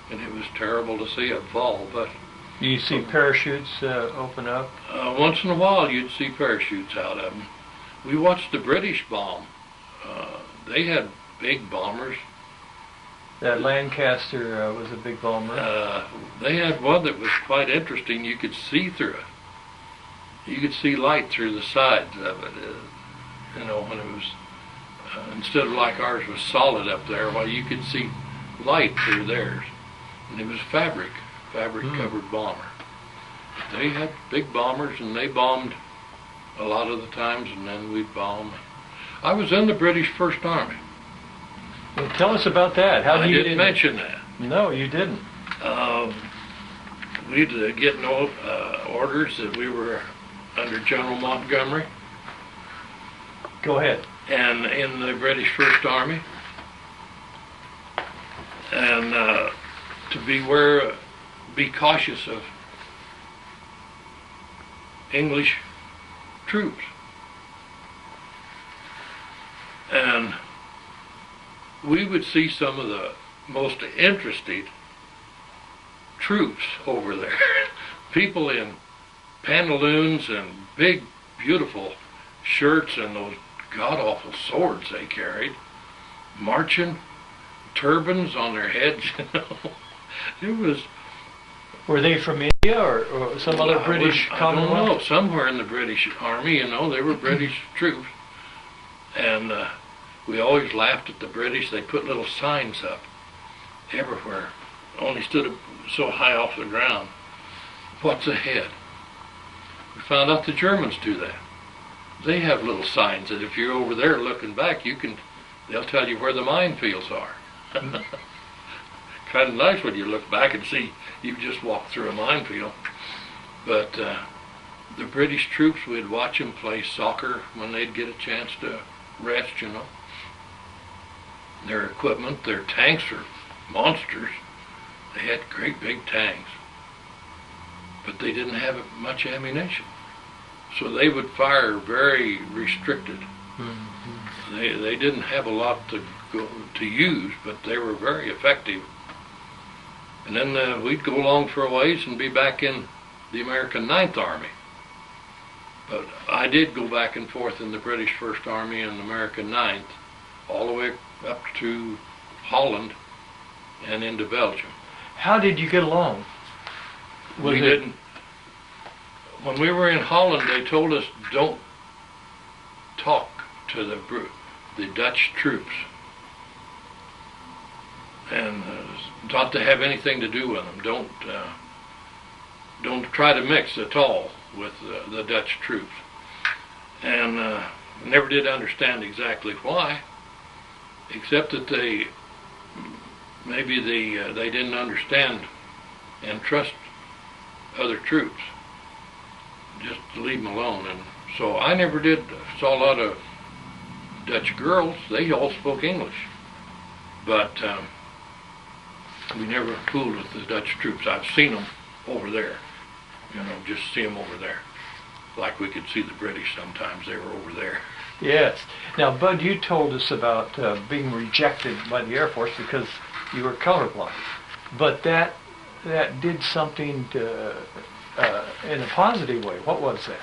and it was terrible to see it fall. But you see parachutes open up? Once in a while, you'd see parachutes out of them. We watched the British bomb. They had big bombers. That Lancaster was a big bomber. They had one that was quite interesting. You could see through it. You could see light through the sides of it. When it was, instead of like ours was solid up there, well, you could see light through theirs. And it was fabric-covered bomber. But they had big bombers, and they bombed a lot of the times, and then we'd bomb. I was in the British First Army. Well, tell us about that. How I you didn't mention that. No, you didn't. We'd get orders that we were under General Montgomery. Go ahead. And in the British First Army. And to be cautious of English troops. And we would see some of the most interesting troops over there. People in pantaloons and big, beautiful shirts and those god-awful swords they carried, marching, turbans on their heads, It was... Were they from India or some other British Commonwealth? I don't know. Somewhere in the British Army, they were British troops. And we always laughed at the British. They put little signs up everywhere, only stood so high off the ground. What's ahead? We found out the Germans do that. They have little signs that if you're over there looking back, they'll tell you where the minefields are. Kind of nice when you look back and see you've just walked through a minefield. But the British troops, we'd watch them play soccer when they'd get a chance to rest, Their equipment, their tanks are monsters. They had great big tanks. But they didn't have much ammunition. So they would fire very restricted. Mm-hmm. They didn't have a lot to use, but they were very effective. And then we'd go along for a ways and be back in the American Ninth Army. But I did go back and forth in the British First Army and the American Ninth, all the way up to Holland and into Belgium. How did you get along? We didn't. When we were in Holland, they told us don't talk to the Dutch troops, and not to have anything to do with them. Don't try to mix at all with the Dutch troops. And never did understand exactly why, except that they didn't understand and trust other troops. Just to leave them alone. And so I never saw a lot of Dutch girls. They all spoke English. But we never fooled with the Dutch troops. I've seen them over there. Just see them over there. Like we could see the British sometimes. They were over there. Yes. Now, Bud, you told us about being rejected by the Air Force because you were colorblind. But that did something in a positive way. What was that?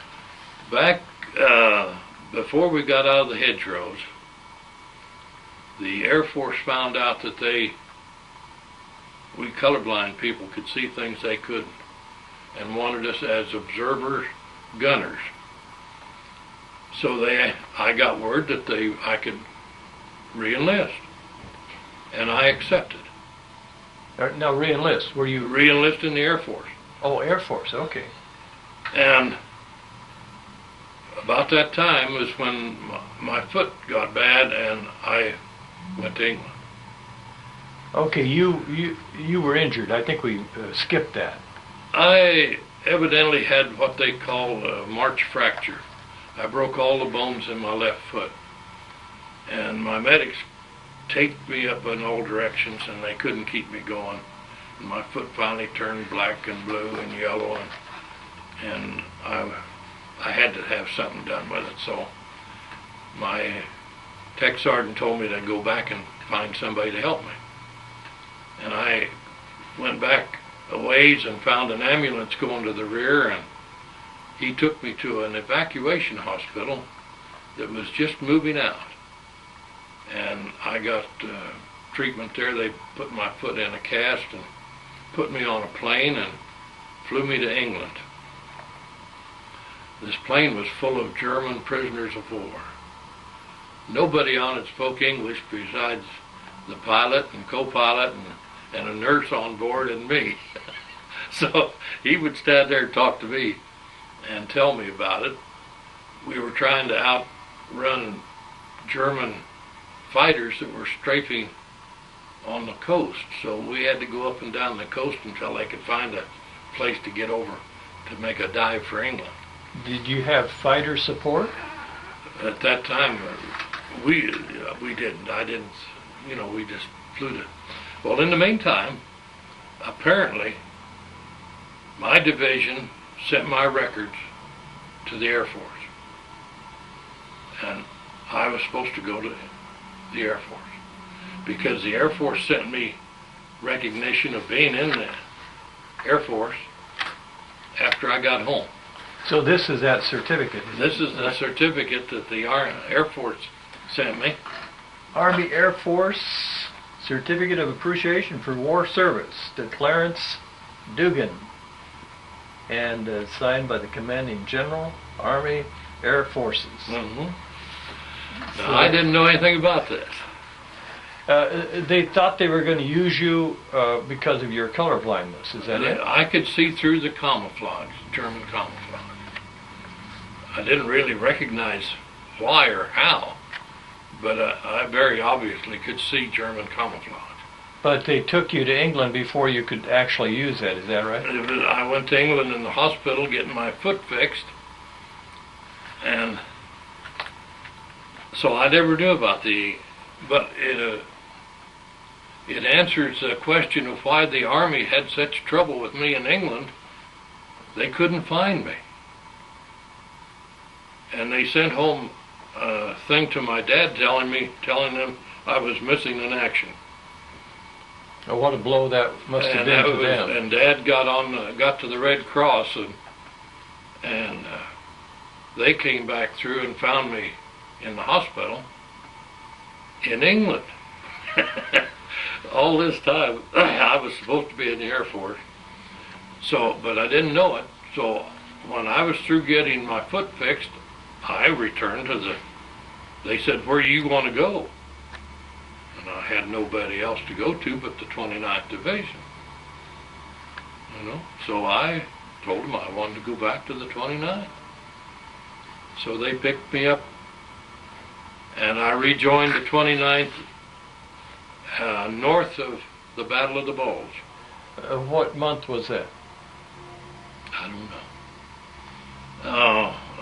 Back before we got out of the hedgerows, the Air Force found out that we colorblind people could see things they couldn't, and wanted us as observers, gunners. So I got word that I could re-enlist, and I accepted. Now, re-enlist, were you... Re-enlist in the Air Force. Oh, Air Force, okay. And about that time was when my foot got bad and I went to England. Okay, you were injured. I think we skipped that. I evidently had what they call a March fracture. I broke all the bones in my left foot. And my medics take me up in all directions, and they couldn't keep me going. And my foot finally turned black and blue and yellow, and I had to have something done with it. So my tech sergeant told me to go back and find somebody to help me. And I went back a ways and found an ambulance going to the rear, and he took me to an evacuation hospital that was just moving out. And I got treatment there. They put my foot in a cast and put me on a plane and flew me to England. This plane was full of German prisoners of war. Nobody on it spoke English besides the pilot and co-pilot and a nurse on board and me. So he would stand there and talk to me and tell me about it. We were trying to outrun German fighters that were strafing on the coast, so we had to go up and down the coast until they could find a place to get over to make a dive for England. Did you have fighter support? At that time, we didn't. I didn't. We just flew to. Well, in the meantime, apparently, my division sent my records to the Air Force, and I was supposed to go to the Air Force because the Air Force sent me recognition of being in the Air Force after I got home. So this is that certificate? This is the certificate that the Air Force sent me. Army Air Force Certificate of Appreciation for War Service to Clarence Dougan, and signed by the Commanding General, Army Air Forces. Mm-hmm. Now, I didn't know anything about this. They thought they were going to use you because of your color blindness. Is that it? I could see through the camouflage, German camouflage. I didn't really recognize why or how, but I very obviously could see German camouflage. But they took you to England before you could actually use that. Is that right? I went to England in the hospital getting my foot fixed, and so I never knew about but it answers the question of why the Army had such trouble with me in England. They couldn't find me. And they sent home a thing to my dad telling him I was missing in action. Oh, what a blow that must have been to them. And Dad got to the Red Cross, and they came back through and found me in the hospital in England. All this time, I was supposed to be in the Air Force, but I didn't know it. So when I was through getting my foot fixed, I returned they said, "Where do you want to go?" And I had nobody else to go to but the 29th Division. So I told them I wanted to go back to the 29th. So they picked me up, and I rejoined the 29th north of the Battle of the Bulge. What month was that? I don't know.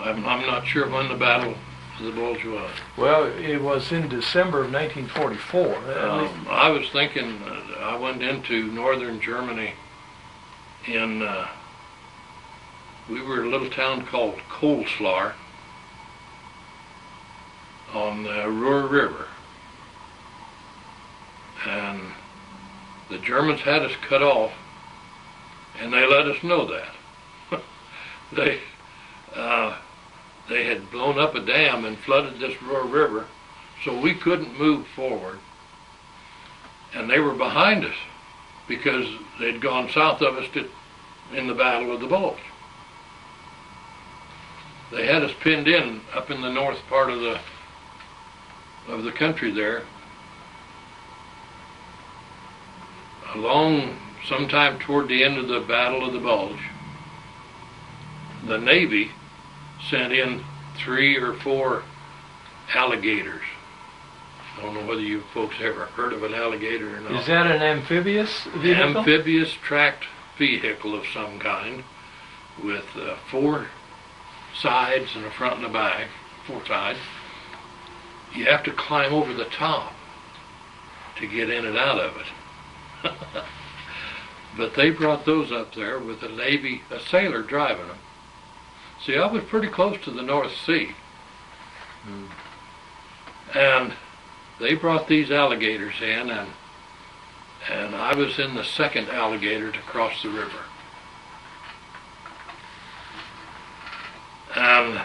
I'm not sure when the Battle of the Bulge was. Well, it was in December of 1944. I was thinking I went into northern Germany we were in a little town called Kohlslar on the Ruhr River. And the Germans had us cut off, and they let us know that. They had blown up a dam and flooded this Ruhr River, so we couldn't move forward. And they were behind us because they'd gone south of us in the Battle of the Bulge. They had us pinned in up in the north part of the country there. Sometime toward the end of the Battle of the Bulge, the Navy sent in 3 or 4 alligators. I don't know whether you folks ever heard of an alligator or not. Is that an amphibious vehicle? Amphibious tracked vehicle of some kind with 4 sides and a front and a back, 4 sides. You have to climb over the top to get in and out of it. But they brought those up there with a sailor driving them. See, I was pretty close to the North Sea. And they brought these alligators in, and I was in the second alligator to cross the river. And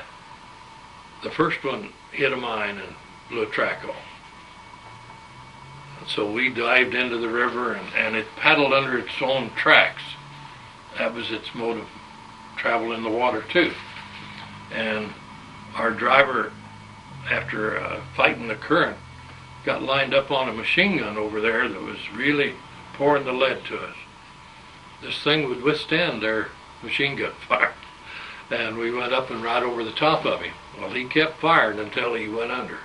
the first one hit a mine and blew a track off. So we dived into the river, and it paddled under its own tracks. That was its mode of travel in the water too. And our driver, after fighting the current, got lined up on a machine gun over there that was really pouring the lead to us. This thing would withstand their machine gun fire. And we went up and right over the top of him. Well, he kept firing until he went under.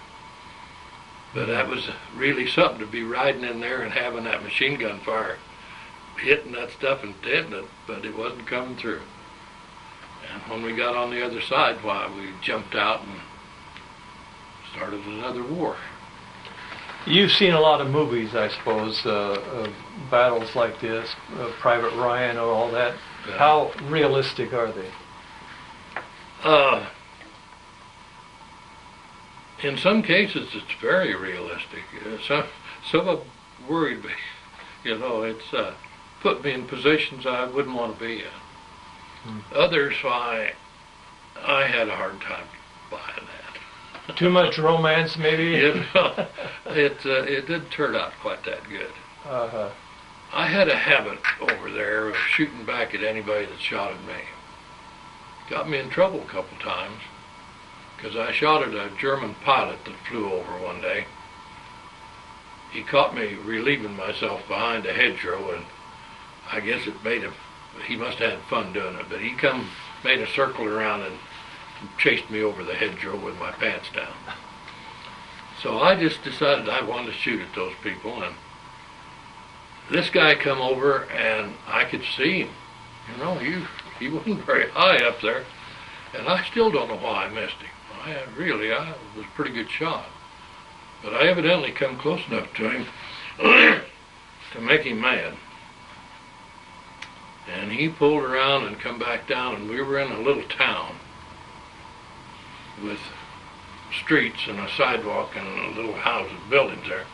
But that was really something to be riding in there and having that machine gun fire hitting that stuff and hitting it, but it wasn't coming through. And when we got on the other side, why, we jumped out and started another war. You've seen a lot of movies, I suppose, of battles like this, Private Ryan and all that. Yeah. How realistic are they? In some cases, it's very realistic. Some have worried me. You know, it's put me in positions I wouldn't want to be in. Others, I had a hard time buying that. Too much romance, maybe? It didn't turn out quite that good. Uh-huh. I had a habit over there of shooting back at anybody that shot at me. Got me in trouble a couple times, because I shot at a German pilot that flew over one day. He caught me relieving myself behind a hedgerow, and I guess it made him, he must have had fun doing it, but he made a circle around and chased me over the hedgerow with my pants down. So I just decided I wanted to shoot at those people, and this guy come over, and I could see him. You know, he wasn't very high up there, and I still don't know why I missed him. I was a pretty good shot. But I evidently come close enough to him to make him mad. And he pulled around and come back down, and we were in a little town with streets and a sidewalk and a little house and buildings there.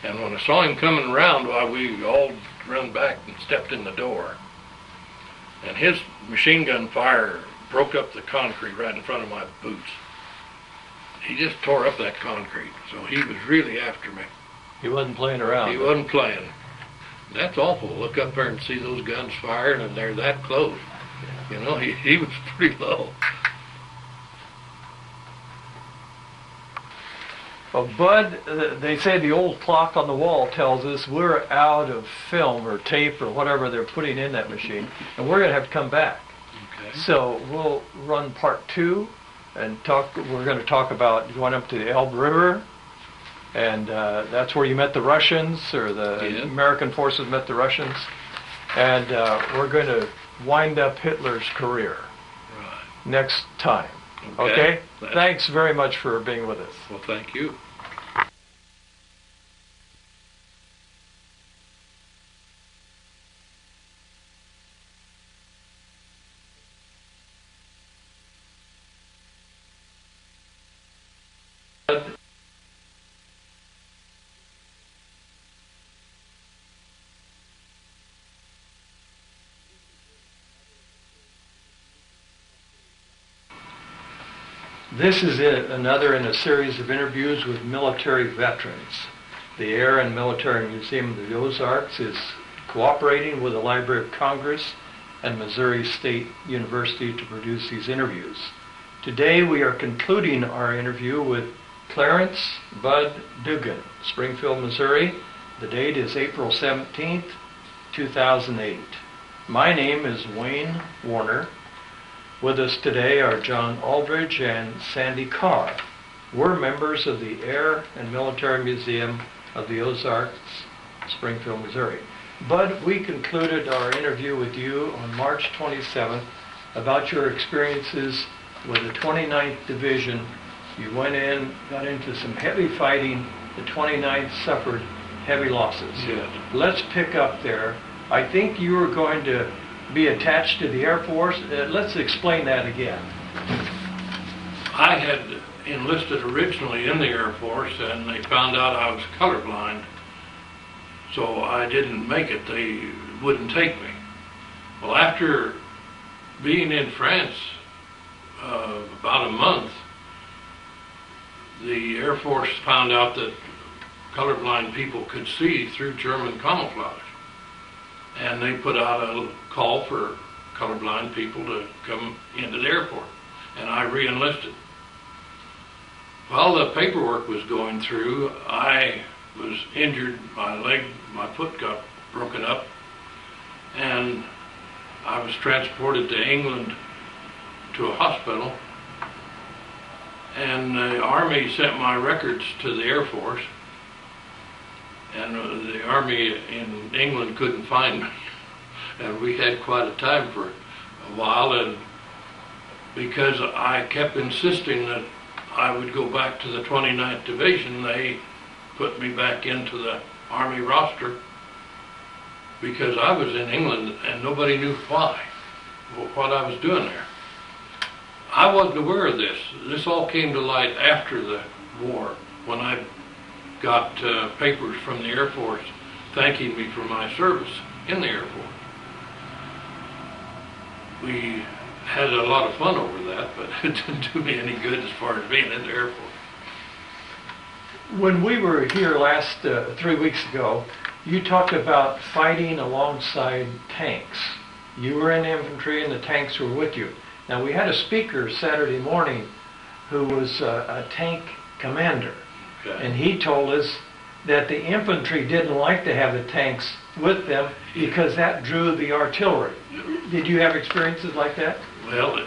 And when I saw him coming around, why, we all run back and stepped in the door. And his machine gun fire broke up the concrete right in front of my boots. He just tore up that concrete, so he was really after me. He wasn't playing around. He wasn't playing. That's awful. Look up there and see those guns firing, and they're that close. You know, he was pretty low. Well, Bud, they say the old clock on the wall tells us we're out of film or tape or whatever they're putting in that machine, and we're going to have to come back. Okay. So we'll run part 2 and we're going to talk about going up to the Elbe River, and that's where you met the Russians, or the American forces met the Russians, and we're going to wind up Hitler's career next time. Okay? Thanks very much for being with us. Well, thank you. This is another in a series of interviews with military veterans. The Air and Military Museum of the Ozarks is cooperating with the Library of Congress and Missouri State University to produce these interviews. Today we are concluding our interview with Clarence Bud Dougan, Springfield, Missouri. The date is April 17th, 2008. My name is Wayne Warner. With us today are John Aldridge and Sandy Carr. We're members of the Air and Military Museum of the Ozarks, Springfield, Missouri. Bud, we concluded our interview with you on March 27th about your experiences with the 29th Division. You went in, got into some heavy fighting. The 29th suffered Heavy losses. Yes. Let's pick up there. I think you were going to be attached to the Air Force. Let's explain that again. I had enlisted originally in the Air Force, and they found out I was colorblind, so I didn't make it. They wouldn't take me. Well, after being in France about a month, the Air Force found out that colorblind people could see through German camouflage. And they put out a call for colorblind people to come into the airport. And I re-enlisted. While the paperwork was going through, I was injured. My foot got broken up. And I was transported to England to a hospital. And the Army sent my records to the Air Force. And the Army in England couldn't find me. And we had quite a time for a while. And because I kept insisting that I would go back to the 29th Division, they put me back into the Army roster because I was in England and nobody knew why, what I was doing there. I wasn't aware of this. This all came to light after the war when I got papers from the Air Force thanking me for my service in the Air Force. We had a lot of fun over that, but it didn't do me any good as far as being in the Air Force. When we were here last 3 weeks ago, you talked about fighting alongside tanks. You were in infantry and the tanks were with you. Now, we had a speaker Saturday morning who was a tank commander. Okay. And he told us that the infantry didn't like to have the tanks with them because that drew the artillery. Did you have experiences like that? Well,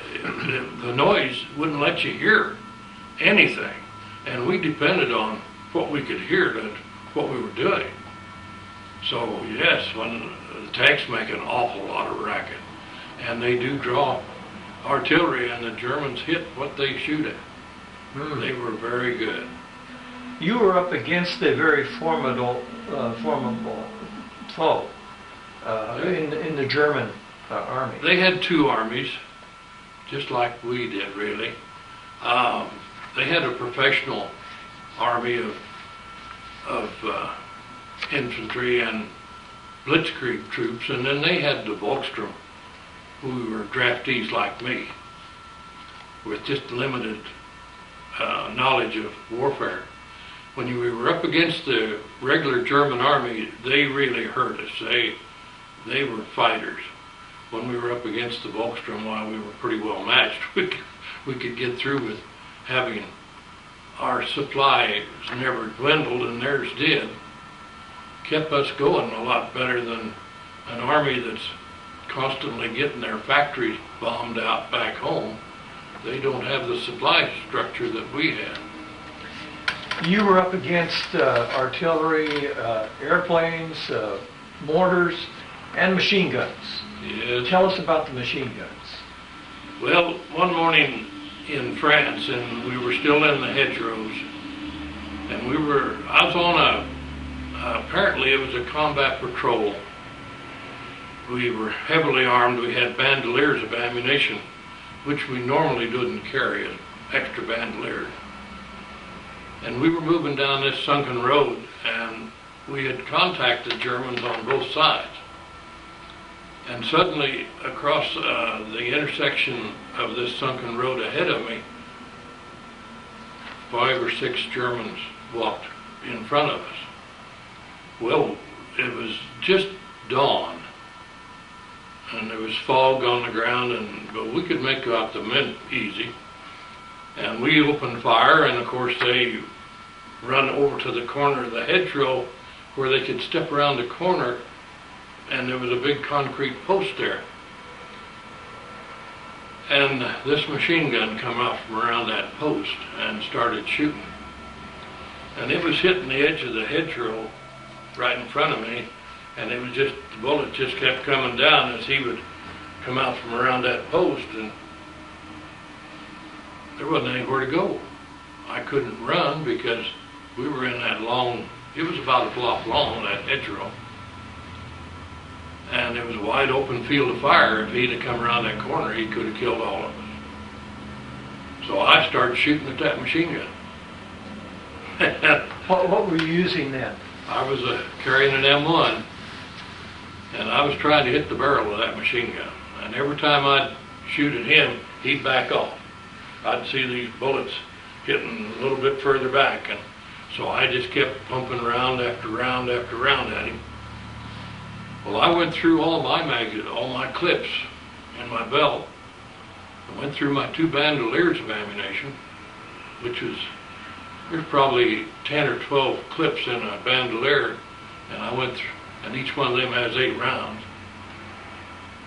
the noise wouldn't let you hear anything. And we depended on what we could hear to what we were doing. So, yes, when the tanks make an awful lot of racket. And they do draw artillery, and the Germans hit what they shoot at. They were very good. You were up against a very formidable foe in the German army. They had two armies, just like we did, really. They had a professional army of infantry and blitzkrieg troops, and then they had the Volkssturm, who were draftees like me, with just limited knowledge of warfare. When we were up against the regular German army, they really hurt us. They were fighters. When we were up against the Volkssturm, while we were pretty well matched, we could get through with having our supplies never dwindled, and theirs did. Kept us going a lot better than an army that's constantly getting their factories bombed out back home. They don't have the supply structure that we had. You were up against artillery, airplanes, mortars, and machine guns. Yes. Tell us about the machine guns. Well, one morning in France, and we were still in the hedgerows, and I was on apparently it was a combat patrol. We were heavily armed. We had bandoliers of ammunition, which we normally didn't carry, an extra bandolier. And we were moving down this sunken road, and we had contacted Germans on both sides. And suddenly, across the intersection of this sunken road ahead of me, 5 or 6 Germans walked in front of us. Well, it was just dawn, and there was fog on the ground, but we could make out the men easy. And we opened fire, and of course they run over to the corner of the hedgerow where they could step around the corner, and there was a big concrete post there. And this machine gun come out from around that post and started shooting. And it was hitting the edge of the hedgerow right in front of me, and it was just, the bullet just kept coming down as he would come out from around that post, and there wasn't anywhere to go. I couldn't run because we were in that long it was about a block long, that hedgerow. And it was a wide open field of fire. If he'd have come around that corner, he could have killed all of us. So I started shooting at that machine gun. What were you using then? I was carrying an M1, and I was trying to hit the barrel of that machine gun. And every time I'd shoot at him, he'd back off. I'd see these bullets hitting a little bit further back, and so I just kept pumping round after round after round at him. Well, I went through all my clips in my belt. I went through my 2 bandoliers of ammunition, which was, there's probably 10 or 12 clips in a bandolier, and I went through, and each one of them has 8 rounds.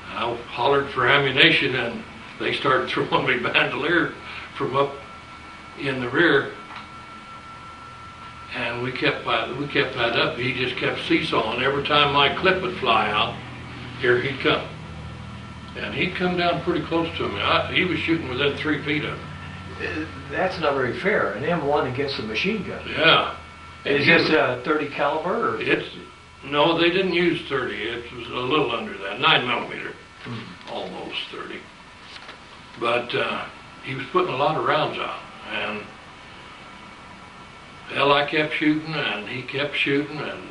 I hollered for ammunition, and they started throwing me bandolier from up in the rear, and we kept that up. He just kept seesawing. Every time my clip would fly out, here he'd come. And he'd come down pretty close to me. He was shooting within 3 feet of me. That's not very fair. An M1 against a machine gun. Yeah. Is this a 30 caliber? Or? No, they didn't use 30. It was a little under that, 9 millimeter, almost 30. But he was putting a lot of rounds out, and hell, I kept shooting, and he kept shooting, and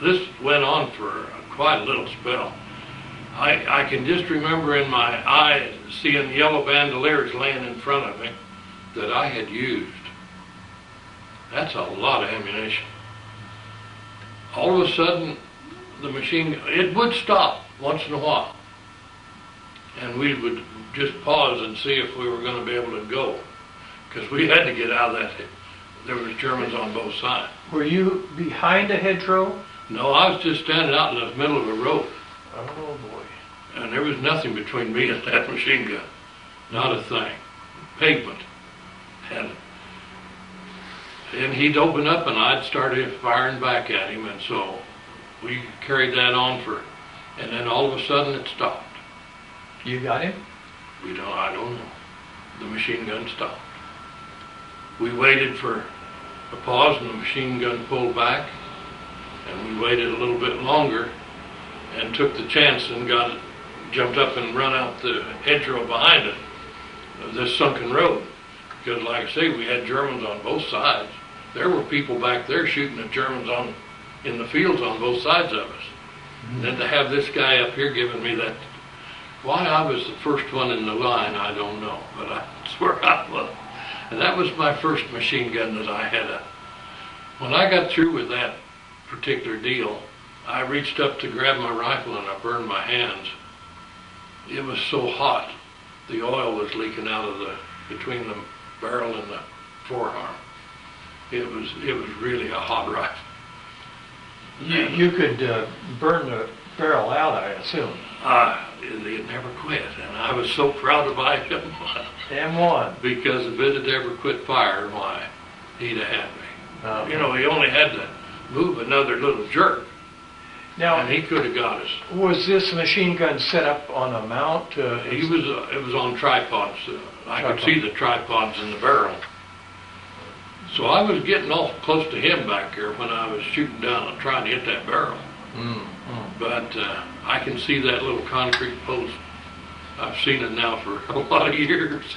this went on for quite a little spell. I can just remember in my eyes seeing yellow bandoliers laying in front of me that I had used. That's a lot of ammunition. All of a sudden, the machine, it would stop once in a while. And we would just pause and see if we were going to be able to go. Because we had to get out of that. There was Germans on both sides. Were you behind a hedgerow? No, I was just standing out in the middle of a road. Oh boy. And there was nothing between me and that machine gun. Not a thing. Pavement. And he'd open up and I'd start firing back at him, and so we carried that on and then all of a sudden it stopped. You got him? I don't know. The machine gun stopped. We waited for a pause and the machine gun pulled back, and we waited a little bit longer and took the chance and jumped up and run out the hedgerow behind it, this sunken road. Because like I say, we had Germans on both sides. There were people back there shooting at Germans in the fields on both sides of us. And then to have this guy up here giving me that, why I was the first one in the line, I don't know, but I swear I was. And that was my first machine gun that I had. When I got through with that particular deal, I reached up to grab my rifle and I burned my hands. It was so hot, the oil was leaking out of between the barrel and the forearm. It was really a hot rifle. You could burn the barrel out, I assume. It never quit, and I was so proud to buy him. M1. Because if it had ever quit fire, why, he'd have had me. Okay. You know, he only had to move another little jerk, now, and he could have got us. Was this machine gun set up on a mount? It was on tripods. I could see the tripods in the barrel. So I was getting all close to him back there when I was shooting down and trying to hit that barrel. But I can see that little concrete post. I've seen it now for a lot of years.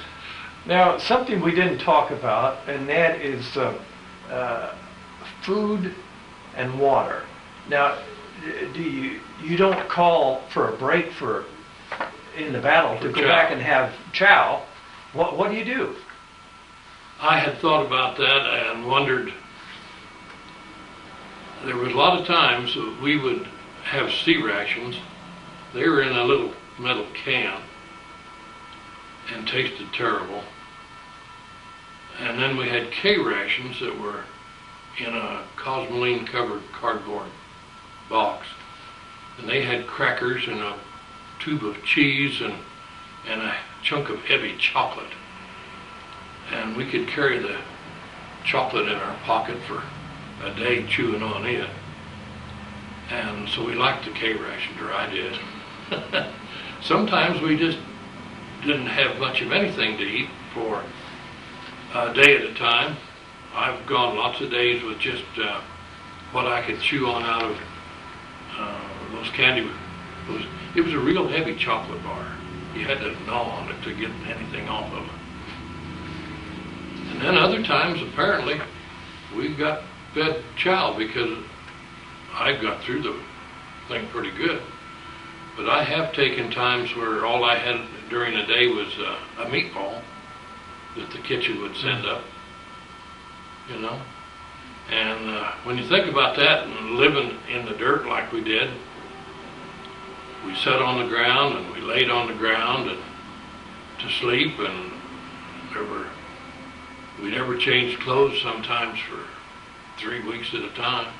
Now, something we didn't talk about, and that is food and water. Now, you don't call for a break in the battle to go back and have chow. What do you do? I had thought about that and wondered. There was a lot of times we would have C rations. They were in a little metal can and tasted terrible. And then we had K rations that were in a cosmoline covered cardboard box. And they had crackers and a tube of cheese and a chunk of heavy chocolate. And we could carry the chocolate in our pocket for a day chewing on it. And so we liked the K ration, or I did. Sometimes we just didn't have much of anything to eat for a day at a time. I've gone lots of days with just what I could chew on out of those candy. It was a real heavy chocolate bar. You had to gnaw on it to get anything off of it. And then other times, apparently, we got fed chow because I got through the thing pretty good. But I have taken times where all I had during the day was a meatball that the kitchen would send up, you know. And when you think about that and living in the dirt like we did, we sat on the ground and we laid on the ground and to sleep, and we never changed clothes sometimes for 3 weeks at a time.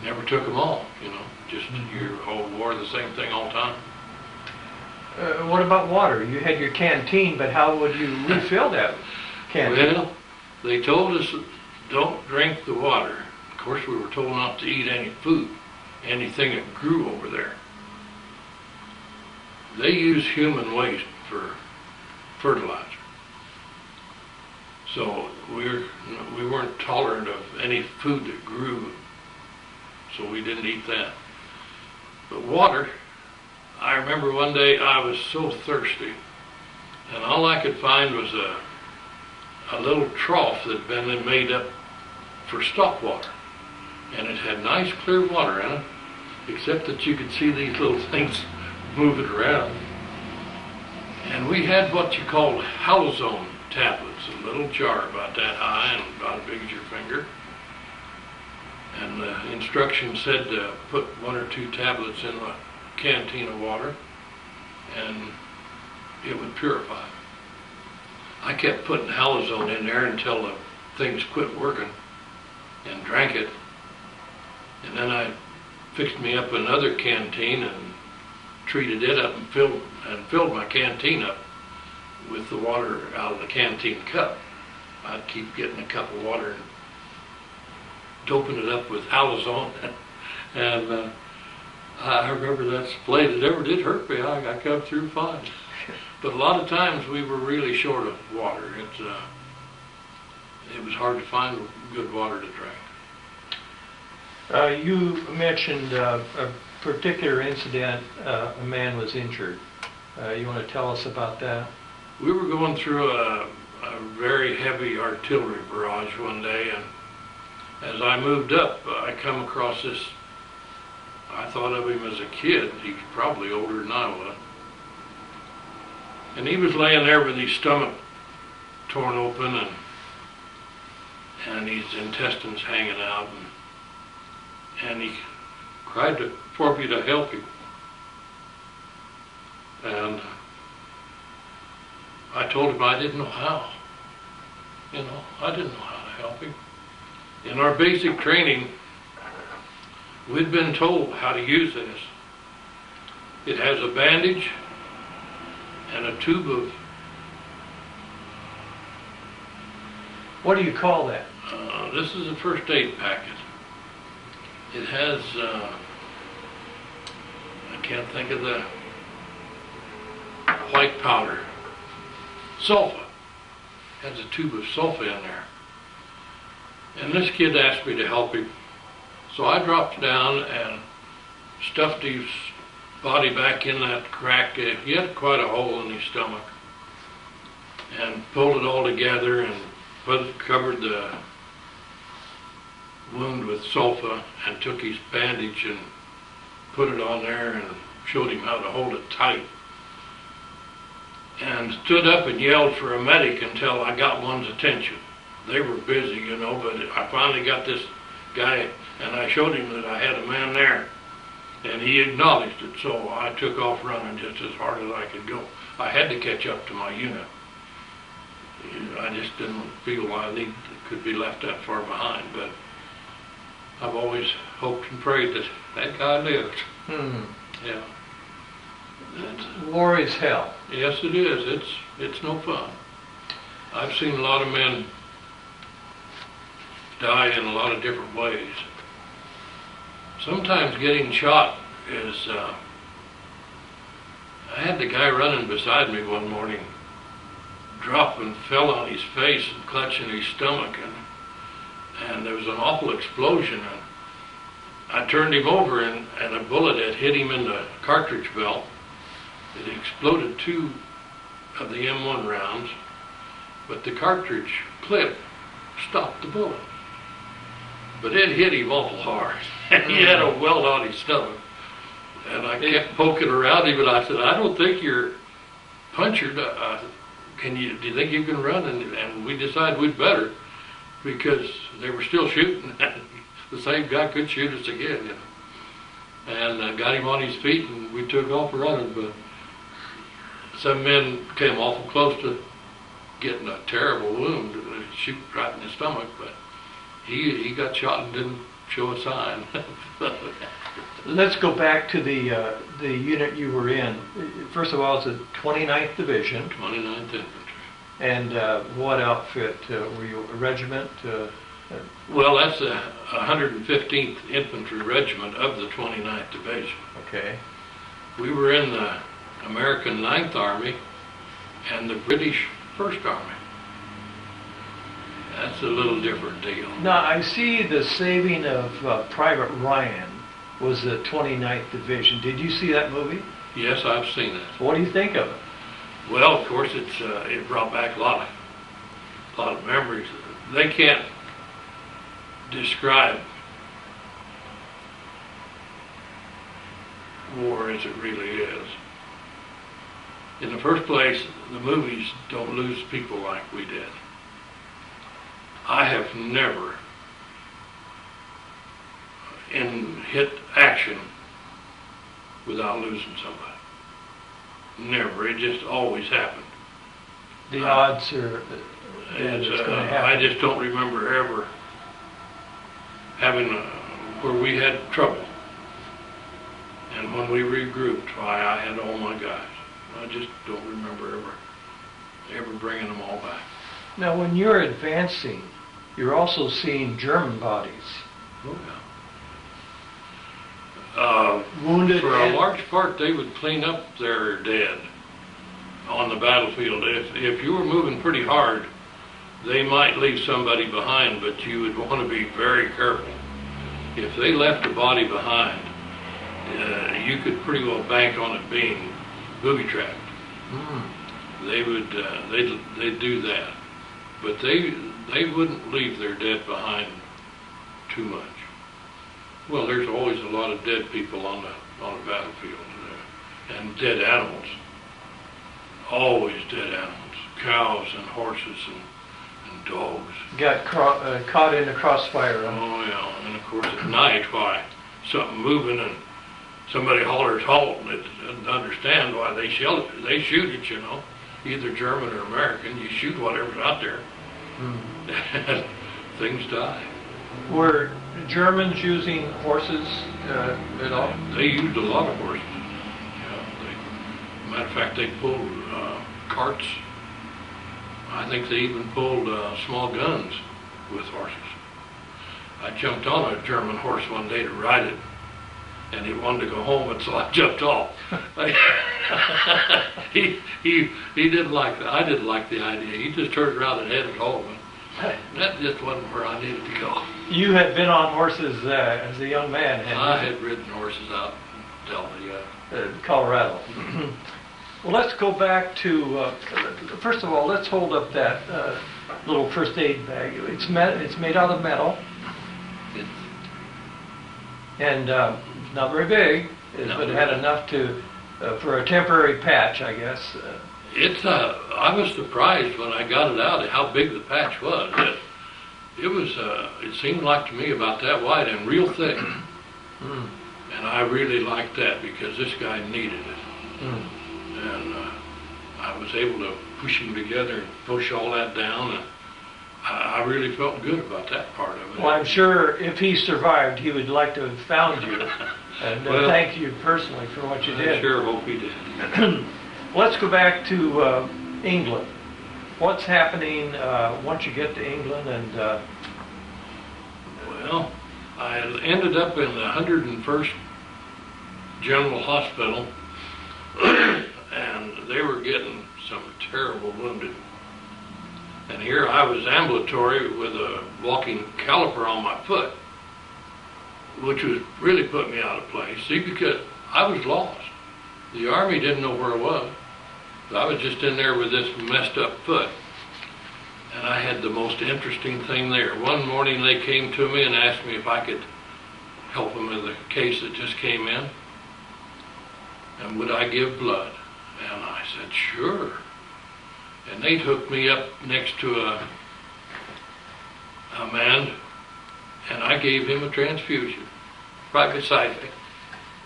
Never took them all, you know. Just you all wore the same thing all the time. What about water? You had your canteen, but how would you refill that canteen? Well, they told us don't drink the water. Of course, we were told not to eat any food, anything that grew over there. They use human waste for fertilizer. So we weren't tolerant of any food that grew, so we didn't eat that. But water, I remember one day I was so thirsty, and all I could find was a little trough that had been made up for stock water. And it had nice clear water in it, except that you could see these little things moving around. And we had what you call halazone tablets, a little jar about that high and about as big as your finger. And the instructions said to put 1 or 2 tablets in a canteen of water, and it would purify. I kept putting halazone in there until the things quit working, and drank it. And then I fixed me up another canteen and treated it up and filled my canteen up with the water out of the canteen cup. I'd keep getting a cup of water and doping it up with halazone. And I remember that split. It never did hurt me. I come through fine. But a lot of times we were really short of water. It was hard to find good water to drink. You mentioned a particular incident, a man was injured. You want to tell us about that? We were going through a very heavy artillery barrage one day, and as I moved up, I come across this. I thought of him as a kid. He's probably older than I was. And he was laying there with his stomach torn open and his intestines hanging out. And he cried for me to help him. And I told him I didn't know how. You know, I didn't know how to help him. In our basic training, we'd been told how to use this. It has a bandage and a tube of... What do you call that? This is a first aid packet. It has, I can't think of the white powder. Sulfa. Has a tube of sulfa in there. And this kid asked me to help him. So I dropped down and stuffed his body back in that crack. He had quite a hole in his stomach. And pulled it all together and covered the wound with sulfa and took his bandage and put it on there and showed him how to hold it tight. And stood up and yelled for a medic until I got one's attention. They were busy, you know, but I finally got this guy, and I showed him that I had a man there, and he acknowledged it, so I took off running just as hard as I could go. I had to catch up to my unit. I just didn't feel I could be left that far behind, but I've always hoped and prayed that that guy lived. Yeah. War is hell. Yes, it is. It's no fun. I've seen a lot of men die in a lot of different ways. Sometimes getting shot is... I had the guy running beside me one morning drop and fell on his face and clutching his stomach, and there was an awful explosion, and I turned him over and a bullet had hit him in the cartridge belt. It exploded 2 of the M1 rounds, but the cartridge clip stopped the bullet. But it hit him awful hard. He had a welt on his stomach. And I kept poking around him, and I said, I don't think you're punctured. Do you think you can run? And we decided we'd better, because they were still shooting. The same guy could shoot us again, And got him on his feet, and we took off running. But some men came awful close to getting a terrible wound, shoot right in the stomach. But he got shot and didn't show a sign. Let's go back to the unit you were in. First of all, it's the 29th Division. 29th Infantry. And what outfit? Were you a regiment? Well, that's the 115th Infantry Regiment of the 29th Division. Okay. We were in the American 9th Army and the British 1st Army. That's a little different deal. Now, I see the saving of Private Ryan was the 29th Division. Did you see that movie? Yes, I've seen it. What do you think of it? Well, of course, it brought back a lot of memories. They can't describe war as it really is. In the first place, the movies don't lose people like we did. I have never hit action without losing somebody. Never. It just always happened. The odds are that it's going to happen. I just don't remember ever having where we had trouble. And when we regrouped, I had all my guys. I just don't remember ever bringing them all back. Now, when you're advancing, you're also seeing German bodies. Oh, yeah. Wounded. For a large part, they would clean up their dead on the battlefield. If you were moving pretty hard, they might leave somebody behind, but you would want to be very careful. If they left a body behind, you could pretty well bank on it being booby trapped. They would, they'd do that, but they wouldn't leave their dead behind too much. Well, there's always a lot of dead people on the battlefield, and dead animals. Always dead animals, cows and horses and dogs. Got caught in the crossfire. Oh yeah, and of course at night, why something moving and somebody hollers halt, and it doesn't understand why they shoot it, you know, either German or American. You shoot whatever's out there, and things die. Were Germans using horses at all? They used a lot of horses. Matter of fact, they pulled carts. I think they even pulled small guns with horses. I jumped on a German horse one day to ride it, and he wanted to go home, and so I jumped off. he didn't like that. I didn't like the idea. He just turned around and headed home. And that just wasn't where I needed to go. You had been on horses as a young man, hadn't you? I had ridden horses out in Delta, Colorado. Well, let's go back to, first of all, let's hold up that little first aid bag. It's made out of metal. And not very big, but it had enough for a temporary patch, I guess. I was surprised when I got it out at how big the patch was. It seemed like to me about that wide and real thick. And I really liked that because this guy needed it. And I was able to push him together and push all that down, and I really felt good about that part of it. Well, I'm sure if he survived, he would like to have found you and thank you personally for what you did. I sure hope he did. Let's go back to England. What's happening once you get to England? And well, I ended up in the 101st General Hospital, and they were getting some terrible wounded. And here I was ambulatory with a walking caliper on my foot. which was really put me out of place. See, because I was lost. The Army didn't know where I was. I was just in there with this messed up foot. And I had the most interesting thing there. One morning they came to me and asked me if I could help them with a case that just came in. And would I give blood? And I said, sure. And they hooked me up next to a man, and I gave him a transfusion right beside me.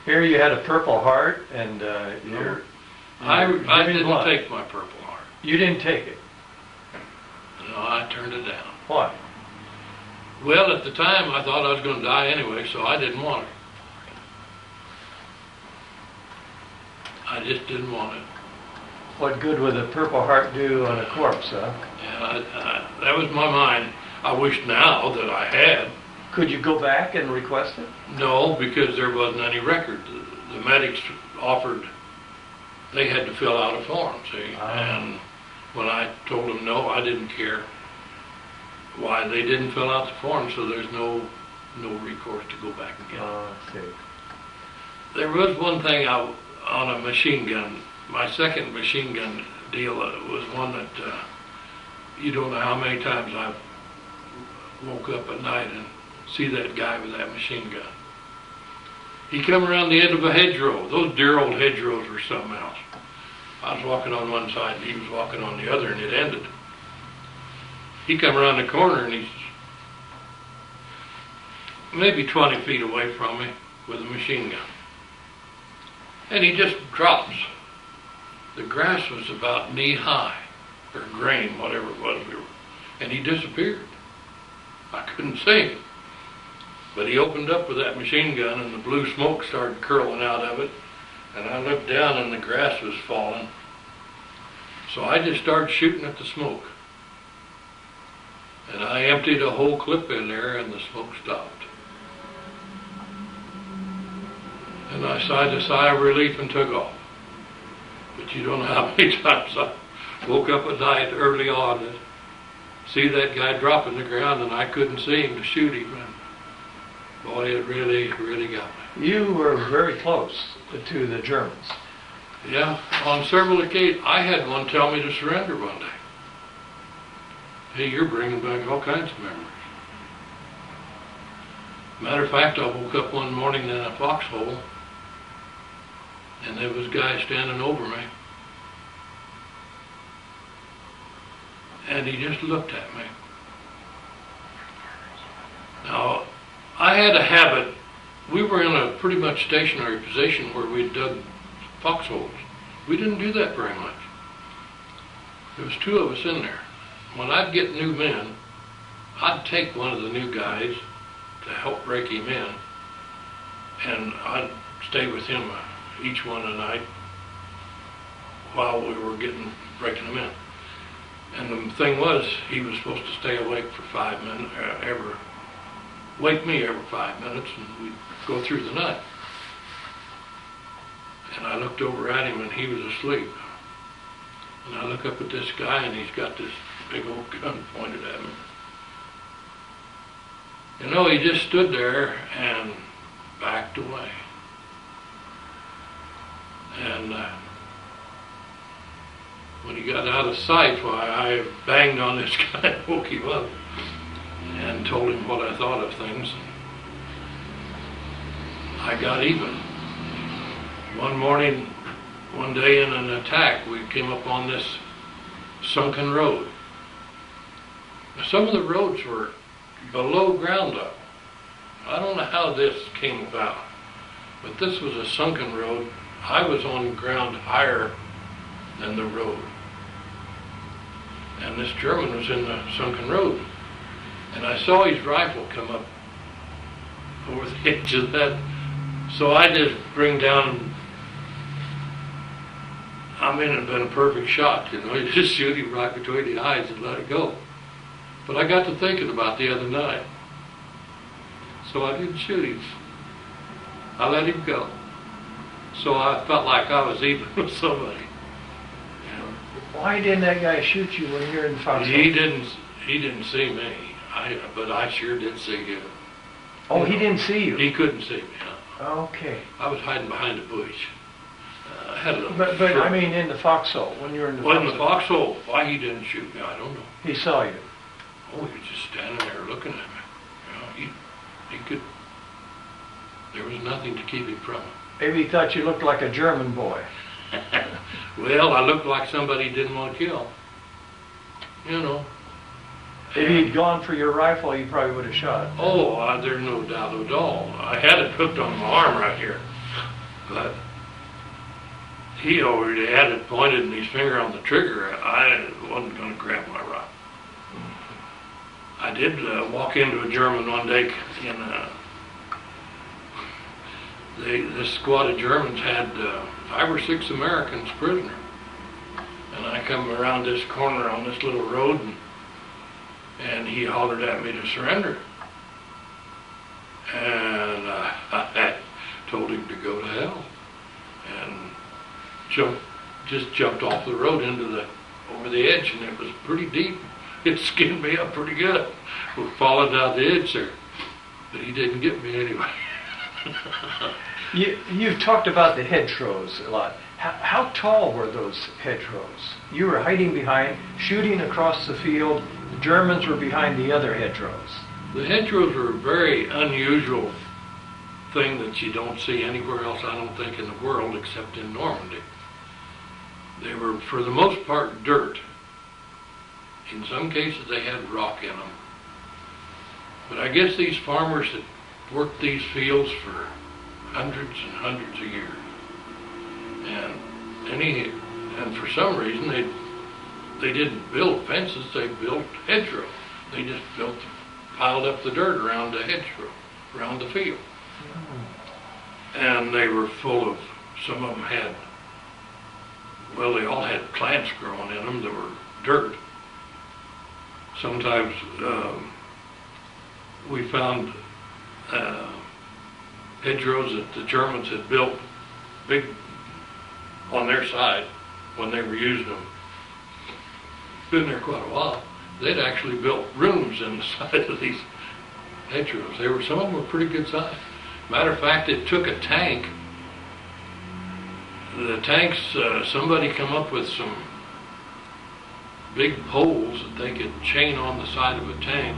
Here you had a Purple Heart, and I didn't blood. take my Purple Heart. You didn't take it? No, I turned it down. Why? Well, at the time, I thought I was going to die anyway, so I didn't want it. I just didn't want it. What good would a Purple Heart do on a corpse, huh? Yeah, that was my mind. I wish now that I had. Could you go back and request it? No, because there wasn't any record. The medics offered, they had to fill out a form, see? And when I told them no, I didn't care why they didn't fill out the form, so there's no recourse to go back and get it. Okay. There was one thing on a machine gun. My second machine gun deal was one that you don't know how many times I've woke up at night and see that guy with that machine gun. He come around the end of a hedgerow. Those dear old hedgerows were something else. I was walking on one side and he was walking on the other, and it ended. He come around the corner and he's maybe 20 feet away from me with a machine gun. And he just drops. The grass was about knee high, or grain, whatever it was. And he disappeared. I couldn't see him. But he opened up with that machine gun, and the blue smoke started curling out of it. And I looked down and the grass was falling. So I just started shooting at the smoke. And I emptied a whole clip in there and the smoke stopped. And I sighed a sigh of relief and took off. But you don't know how many times I woke up at night early on and see that guy drop in the ground and I couldn't see him to shoot him. And boy, it really, really got me. You were very close to the Germans. Yeah, on several occasions. I had one tell me to surrender one day. Hey, you're bringing back all kinds of memories. Matter of fact, I woke up one morning in a foxhole and there was a guy standing over me. And he just looked at me. Now, I had a habit. We were in a pretty much stationary position where we dug foxholes. We didn't do that very much. There was two of us in there. When I'd get new men, I'd take one of the new guys to help break him in, and I'd stay with him each one a night while we were breaking him in. And the thing was, he was supposed to stay awake for 5 minutes, wake me every 5 minutes, and we'd go through the night. And I looked over at him and he was asleep. And I look up at this guy and he's got this big old gun pointed at me. You know, he just stood there and backed away. And when he got out of sight, why, I banged on this guy and woke him up and told him what I thought of things. I got even. One morning, one day in an attack, we came up on this sunken road. Now, some of the roads were below ground level. I don't know how this came about, but this was a sunken road. I was on ground higher than the road. And this German was in the sunken road. And I saw his rifle come up over the edge of that. So I just bring down, I mean, it'd been a perfect shot, you know. You just shoot him right between the eyes and let it go. But I got to thinking about the other night. So I didn't shoot him. I let him go. So I felt like I was even with somebody. Why didn't that guy shoot you when you're in the foxhole? He didn't see me, but I sure did see him. Oh, he didn't see you? He couldn't see me, no. Okay. I was hiding behind a bush. I had a little But I mean in the foxhole, when you were in the Well, foxhole. in the foxhole, why he didn't shoot me, I don't know. He saw you. Oh, he was just standing there looking at me. You know, he could, there was nothing to keep him from it. Maybe he thought you looked like a German boy. Well, I looked like somebody he didn't want to kill. You know. If he'd gone for your rifle, you probably would have shot. Oh, there's no doubt at all. I had it hooked on my arm right here. But he already had it pointed and his finger on the trigger. I wasn't going to grab my rifle. I did walk into a German one day this squad of Germans had 5 or 6 Americans prisoner. And I come around this corner on this little road and he hollered at me to surrender. And I told him to go to hell. And just jumped off the road over the edge, and it was pretty deep. It skinned me up pretty good. We're falling down the edge there. But he didn't get me anyway. You've talked about the hedgerows a lot. How tall were those hedgerows? You were hiding behind, shooting across the field. The Germans were behind the other hedgerows. The hedgerows were a very unusual thing that you don't see anywhere else, I don't think, in the world except in Normandy. They were, for the most part, dirt. In some cases, they had rock in them. But I guess these farmers had worked these fields for hundreds and hundreds of years. And for some reason, they didn't build fences, they built hedgerows. They just piled up the dirt around the hedgerow, around the field. And they were full of, some of them had, well, they all had plants growing in them that were dirt. Sometimes we found hedgerows that the Germans had built big on their side when they were using them. Been there quite a while. They'd actually built rooms in the side of these hedgerows. Some of them were pretty good size. Matter of fact, it took a tank. The tanks, somebody come up with some big poles that they could chain on the side of a tank,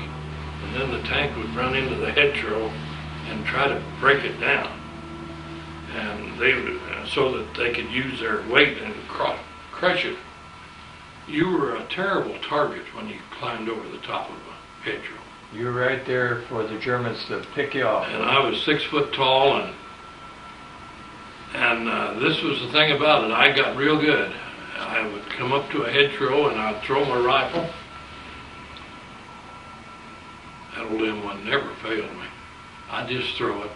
and then the tank would run into the hedgerow and try to break it down, and they would, so that they could use their weight and crush it. You were a terrible target when you climbed over the top of a hedgerow. You were right there for the Germans to pick you off. And I was 6 foot tall, and this was the thing about it. I got real good. I would come up to a hedgerow and I'd throw my rifle. That old M1 never failed me. I'd just throw it,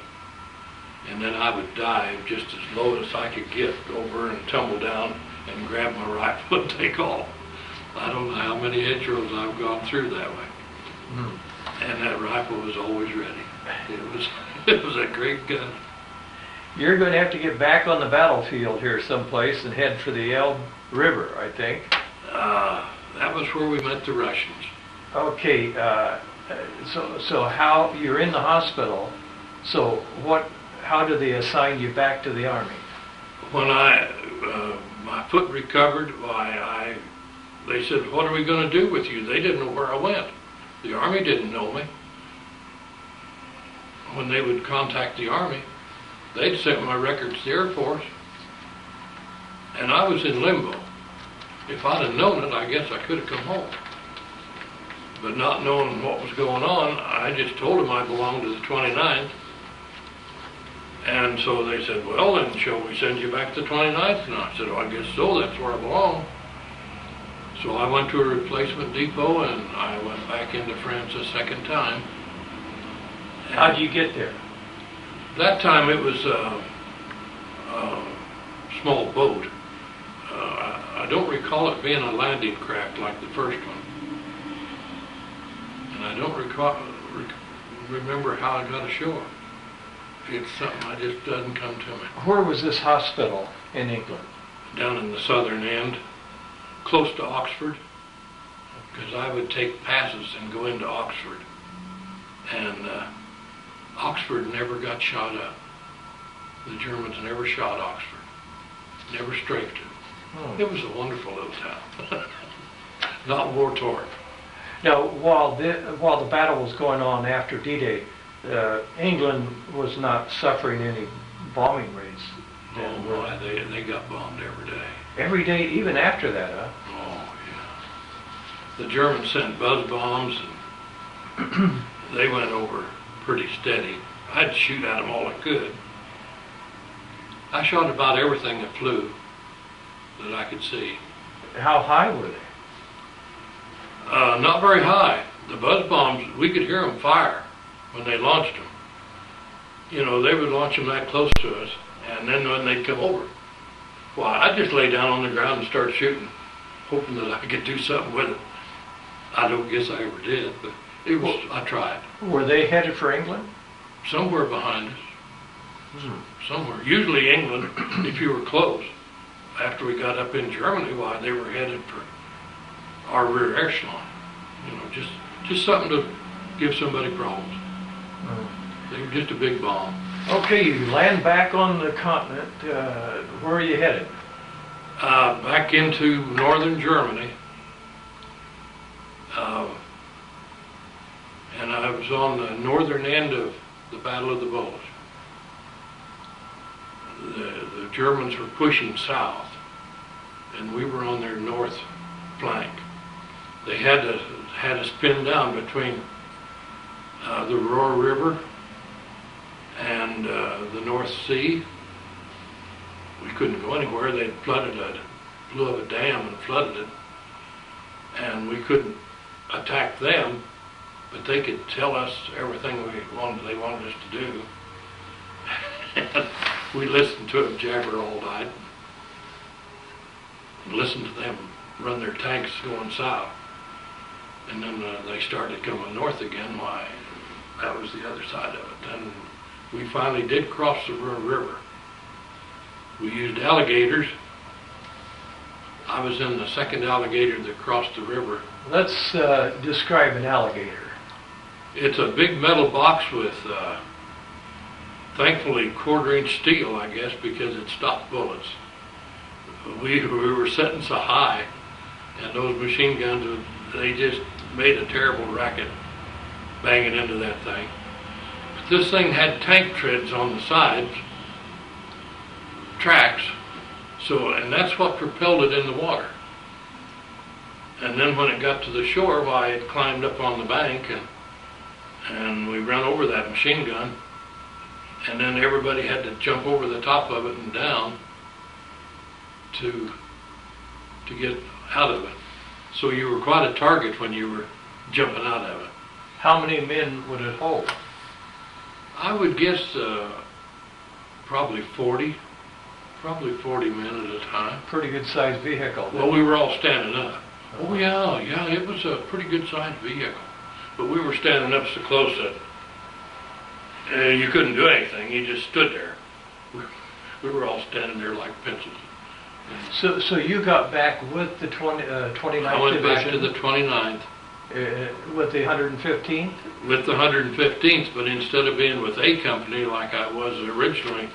and then I would dive just as low as I could get over and tumble down and grab my rifle and take off. I don't know how many hedgerows I've gone through that way. Mm. And that rifle was always ready. It was a great gun. You're going to have to get back on the battlefield here someplace and head for the Elbe River, I think. That was where we met the Russians. Okay, so how, you're in the hospital, so how do they assign you back to the Army? When my foot recovered, they said, "What are we going to do with you?" They didn't know where I went. The Army didn't know me. When they would contact the Army, they'd sent my records to the Air Force, and I was in limbo. If I'd have known it, I guess I could have come home. But not knowing what was going on, I just told them I belonged to the 29th. And so they said, "Well, then shall we send you back to the 29th? And I said, "Oh, I guess so, that's where I belong." So I went to a replacement depot, and I went back into France a second time. And how'd you get there? that time it was a small boat. I don't recall it being a landing craft like the first one. And I don't remember how I got ashore. It's something that just doesn't come to me. Where was this hospital in England? Down in the southern end, close to Oxford, because I would take passes and go into Oxford. And Oxford never got shot up. The Germans never shot Oxford, never strafed it. Hmm. It was a wonderful little town, not war-torn. Now, while the battle was going on after D-Day, England was not suffering any bombing raids. Oh my, they got bombed every day. Every day, even after that, huh? Oh yeah. The Germans sent buzz bombs, and they went over pretty steady. I had to shoot at them all I could. I shot about everything that flew that I could see. How high were they? Not very high. The buzz bombs, we could hear them fire when they launched them. You know, they would launch them that close to us, and then when they'd come over, well, I'd just lay down on the ground and start shooting, hoping that I could do something with it. I don't guess I ever did, but it was, I tried. Were they headed for England? Somewhere behind us. Somewhere. Usually England, if you were close. After we got up in Germany, why, they were headed for our rear echelon. You know, just something to give somebody problems. They were just a big bomb. Okay, you land back on the continent. Where are you headed? Back into northern Germany. And I was on the northern end of the Battle of the Bulge. The Germans were pushing south, and we were on their north flank. They had us pinned down between the Rohr River and the North Sea. We couldn't go anywhere. They'd blew up a dam and flooded it, and we couldn't attack them, but they could tell us everything they wanted us to do. We listened to them jabber all night, listened to them run their tanks going south, and then they started coming north again. Why, that was the other side of it. And we finally did cross the Ruhr River. We used alligators. I was in the second alligator that crossed the river. Let's describe an alligator. It's a big metal box with, thankfully, quarter-inch steel, I guess, because it stopped bullets. We were sitting so high, and those machine guns, they just made a terrible racket banging into that thing. But this thing had tank treads on the sides, tracks, and that's what propelled it in the water. And then when it got to the shore, why, it climbed up on the bank, and we ran over that machine gun, and then everybody had to jump over the top of it and down to get out of it. So you were quite a target when you were jumping out of it. How many men would it hold? I would guess probably 40 men at a time. Pretty good sized vehicle. Well, we were all standing up. Oh yeah, it was a pretty good sized vehicle. But we were standing up so close that you couldn't do anything. You just stood there. We were all standing there like pencils. So you got back with the 29th Division? I went back to the 29th. With the 115th? With the 115th, but instead of being with A Company like I was originally,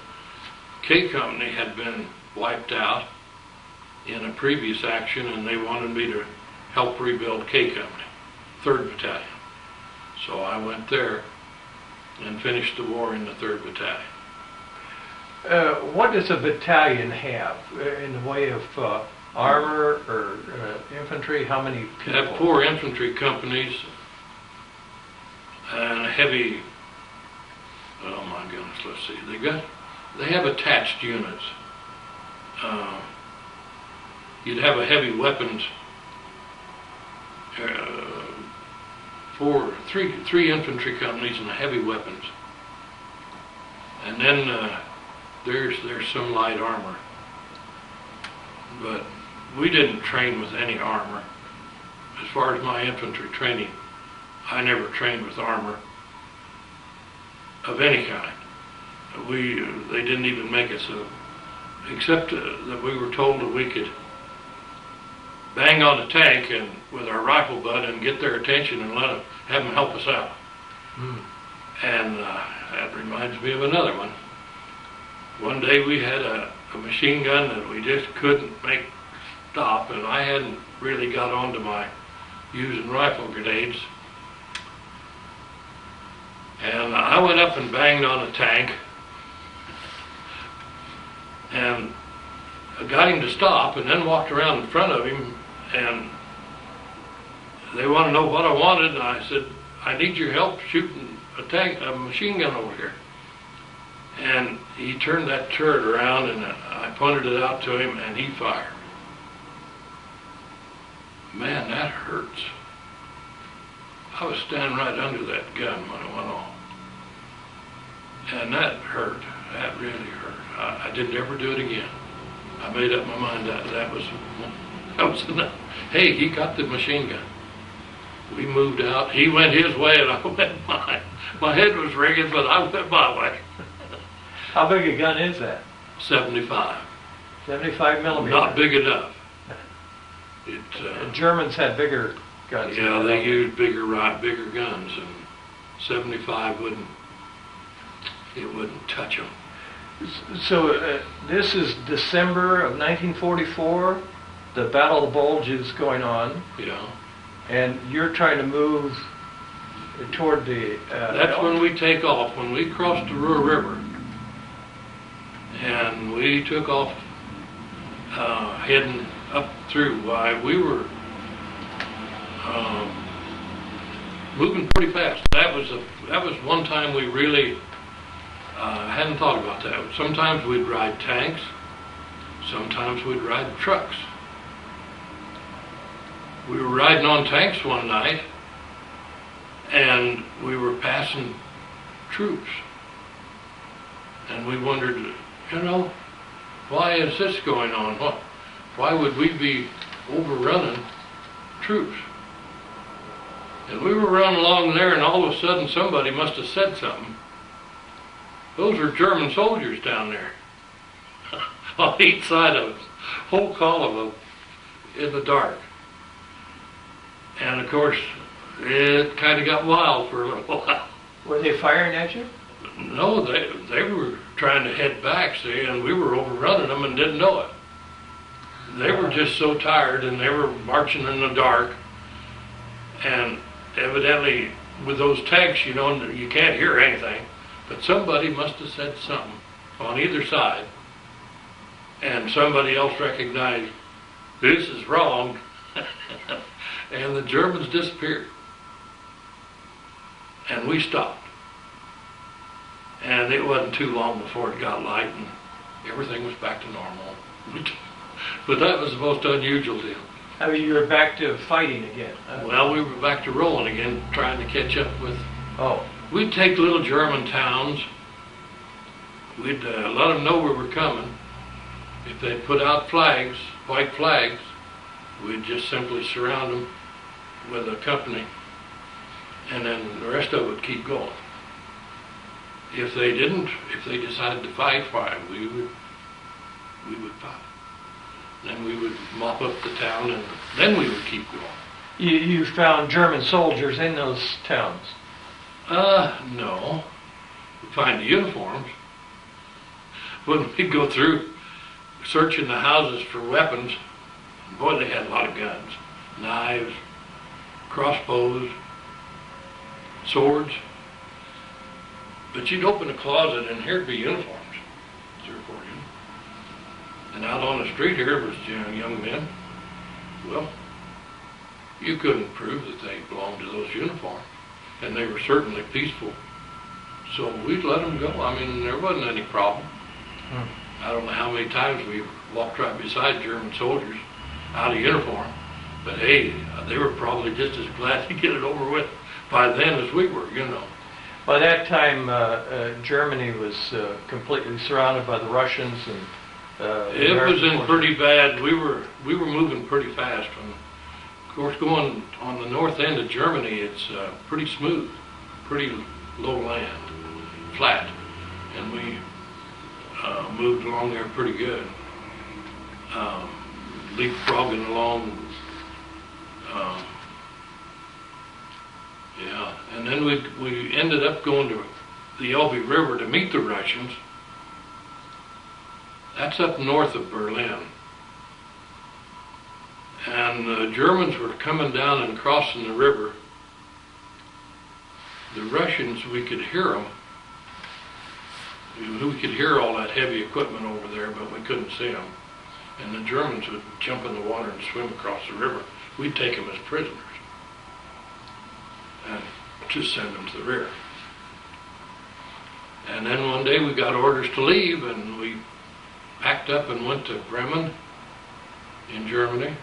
K Company had been wiped out in a previous action, and they wanted me to help rebuild K Company, 3rd Battalion. So I went there and finished the war in the 3rd Battalion. What does a battalion have in the way of armor or infantry? How many people? They have 4 infantry companies and a heavy, oh my goodness, let's see, they have attached units. You'd have a heavy weapons, three infantry companies and a heavy weapons. And then there's some light armor. But we didn't train with any armor. As far as my infantry training, I never trained with armor of any kind. They didn't even make us except that we were told that we could bang on the tank and with our rifle butt and get their attention and have them help us out. And that reminds me of another one. One day we had a machine gun that we just couldn't make stop, and I hadn't really got onto my using rifle grenades. And I went up and banged on a tank, and I got him to stop, and then walked around in front of him, and they want to know what I wanted, and I said, I need your help shooting a machine gun over here. And he turned that turret around, and I pointed it out to him, and he fired. Man, that hurts. I was standing right under that gun when it went off. And that hurt. That really hurt. I didn't ever do it again. I made up my mind that was enough. Hey, he got the machine gun. We moved out. He went his way and I went mine. My head was ringing, but I went my way. How big a gun is that? 75. 75 millimeter. Not big enough. The Germans had bigger guns. Yeah, they used bigger guns, and 75 wouldn't touch them. So this is December of 1944. The Battle of the Bulge is going on. Yeah. And you're trying to move toward the... That's when we take off, when we crossed the Ruhr River. And we took off heading up through. We were moving pretty fast. That was one time we really hadn't thought about that. Sometimes we'd ride tanks. Sometimes we'd ride trucks. We were riding on tanks one night, and we were passing troops. And we wondered, why is this going on? Why would we be overrunning troops? And we were running along there, and all of a sudden somebody must have said something. Those are German soldiers down there on each side of us, whole column of in the dark. And of course, it kind of got wild for a little while. Were they firing at you? No, they were trying to head back, see, and we were overrunning them and didn't know it. They were just so tired, and they were marching in the dark. And evidently, with those tanks, you can't hear anything. But somebody must have said something on either side, and somebody else recognized, this is wrong, and the Germans disappeared. And we stopped. And it wasn't too long before it got light, and everything was back to normal. But that was the most unusual deal. I mean, you were back to fighting again. Well, we were back to rolling again, trying to catch up with... Oh. We'd take little German towns. We'd let them know we were coming. If they put out flags, white flags, we'd just simply surround them with a company, and then the rest of it would keep going. If they didn't, if they decided to fight, fine, we would fight. Then we would mop up the town, and then we would keep going. You found German soldiers in those towns? No. We'd find the uniforms. When we'd go through searching the houses for weapons, boy, they had a lot of guns. Knives, crossbows, swords. But you'd open a closet and here'd be uniforms, 3 or 4 uniforms. And out on the street here was young men. Well, you couldn't prove that they belonged to those uniforms. And they were certainly peaceful. So we'd let them go. I mean, there wasn't any problem. I don't know how many times we walked right beside German soldiers out of uniform. But hey, they were probably just as glad to get it over with by then as we were, By that time, Germany was completely surrounded by the Russians, and it was in pretty bad. We were moving pretty fast. Of course, going on the north end of Germany, it's pretty smooth, pretty low land, flat, and we moved along there pretty good, leapfrogging along. Yeah, and then we ended up going to the Elbe River to meet the Russians. That's up north of Berlin. And the Germans were coming down and crossing the river. The Russians, we could hear them. We could hear all that heavy equipment over there, but we couldn't see them. And the Germans would jump in the water and swim across the river. We'd take them as prisoners and just send them to the rear. And then one day we got orders to leave, and we packed up and went to Bremen in Germany.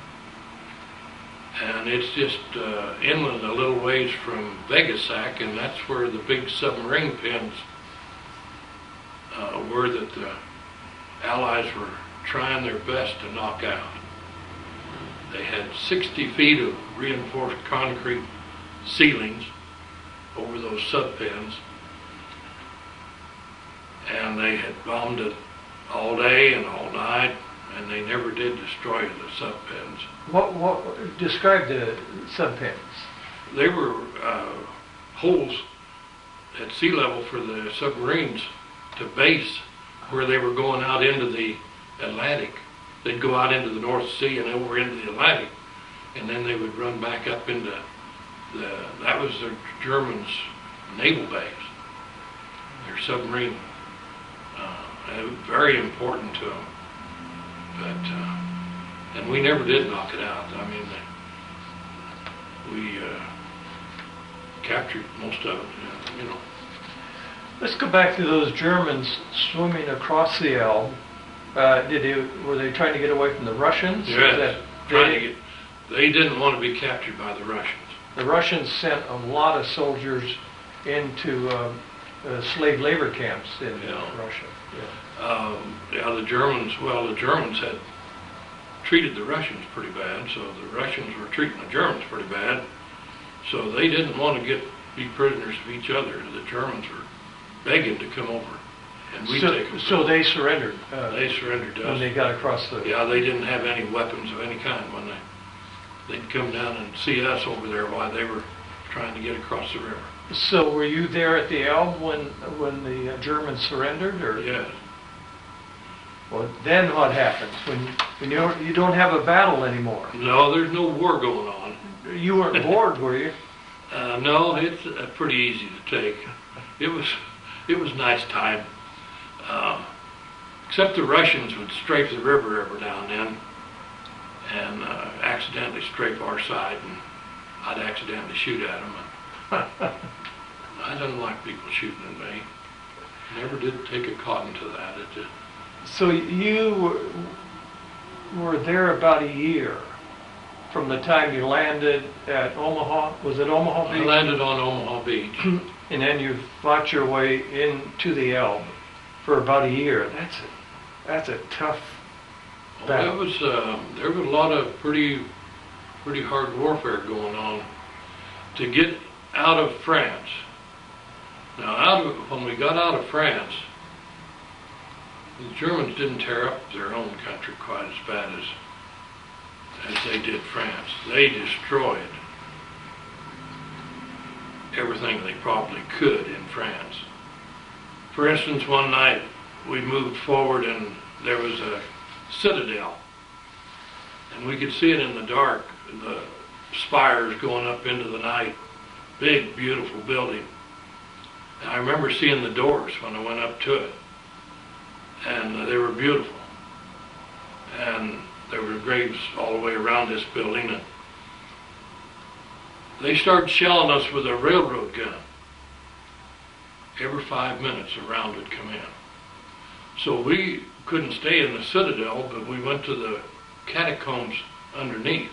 And it's just inland a little ways from Vegasack, and that's where the big submarine pins were that the Allies were trying their best to knock out. They had 60 feet of reinforced concrete ceilings over those sub pins, and they had bombed it all day and all night, and they never did destroy the sub pins. What describe the sub pins? They were holes at sea level for the submarines to base where they were going out into the Atlantic. They'd go out into the North Sea and over into the Atlantic, and then they would run back up into that was the Germans' naval base, their submarine. It was very important to them. But, and we never did knock it out. I mean, we captured most of it, you know. Let's go back to those Germans swimming across the Elbe. Were they trying to get away from the Russians? Yes, they didn't want to be captured by the Russians. The Russians sent a lot of soldiers into slave labor camps in Russia. The Germans had treated the Russians pretty bad, so the Russians were treating the Germans pretty bad. So they didn't want to be prisoners of each other. The Germans were begging to come over, and we take them. So they surrendered. They surrendered to us when they got across the. Yeah, they didn't have any weapons of any kind when they'd come down and see us over there while they were trying to get across the river. So were you there at the Elbe when the Germans surrendered, or? Yes. Well, then what happens when you don't have a battle anymore? No, there's no war going on. You weren't bored, were you? No, it's pretty easy to take. It was a nice time. Except the Russians would strafe the river every now and then, and accidentally strafe our side, and I'd accidentally shoot at them. I didn't like people shooting at me. Never did take a cotton to that. So you were there about a year from the time you landed at Omaha. Was it Omaha Beach? I landed on Omaha Beach. And then you fought your way into the Elbe for about a year. That's a tough battle. There was a lot of pretty hard warfare going on to get out of France. Now, when we got out of France, the Germans didn't tear up their own country quite as bad as they did France. They destroyed everything they probably could in France. For instance, one night we moved forward and there was a citadel, and we could see it in the dark, the spires going up into the night. Big, beautiful building. And I remember seeing the doors when I went up to it, and they were beautiful. And there were graves all the way around this building, and they started shelling us with a railroad gun. Every 5 minutes a round would come in. So we couldn't stay in the citadel, but we went to the catacombs underneath,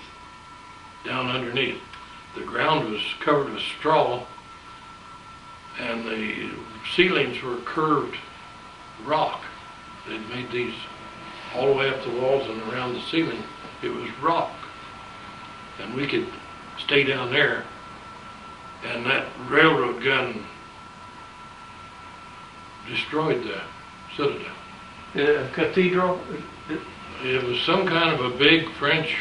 down underneath. The ground was covered with straw, and the ceilings were curved rock. They'd made these all the way up the walls and around the ceiling. It was rock. And we could stay down there, and that railroad gun destroyed the citadel. The cathedral? It was some kind of a big French,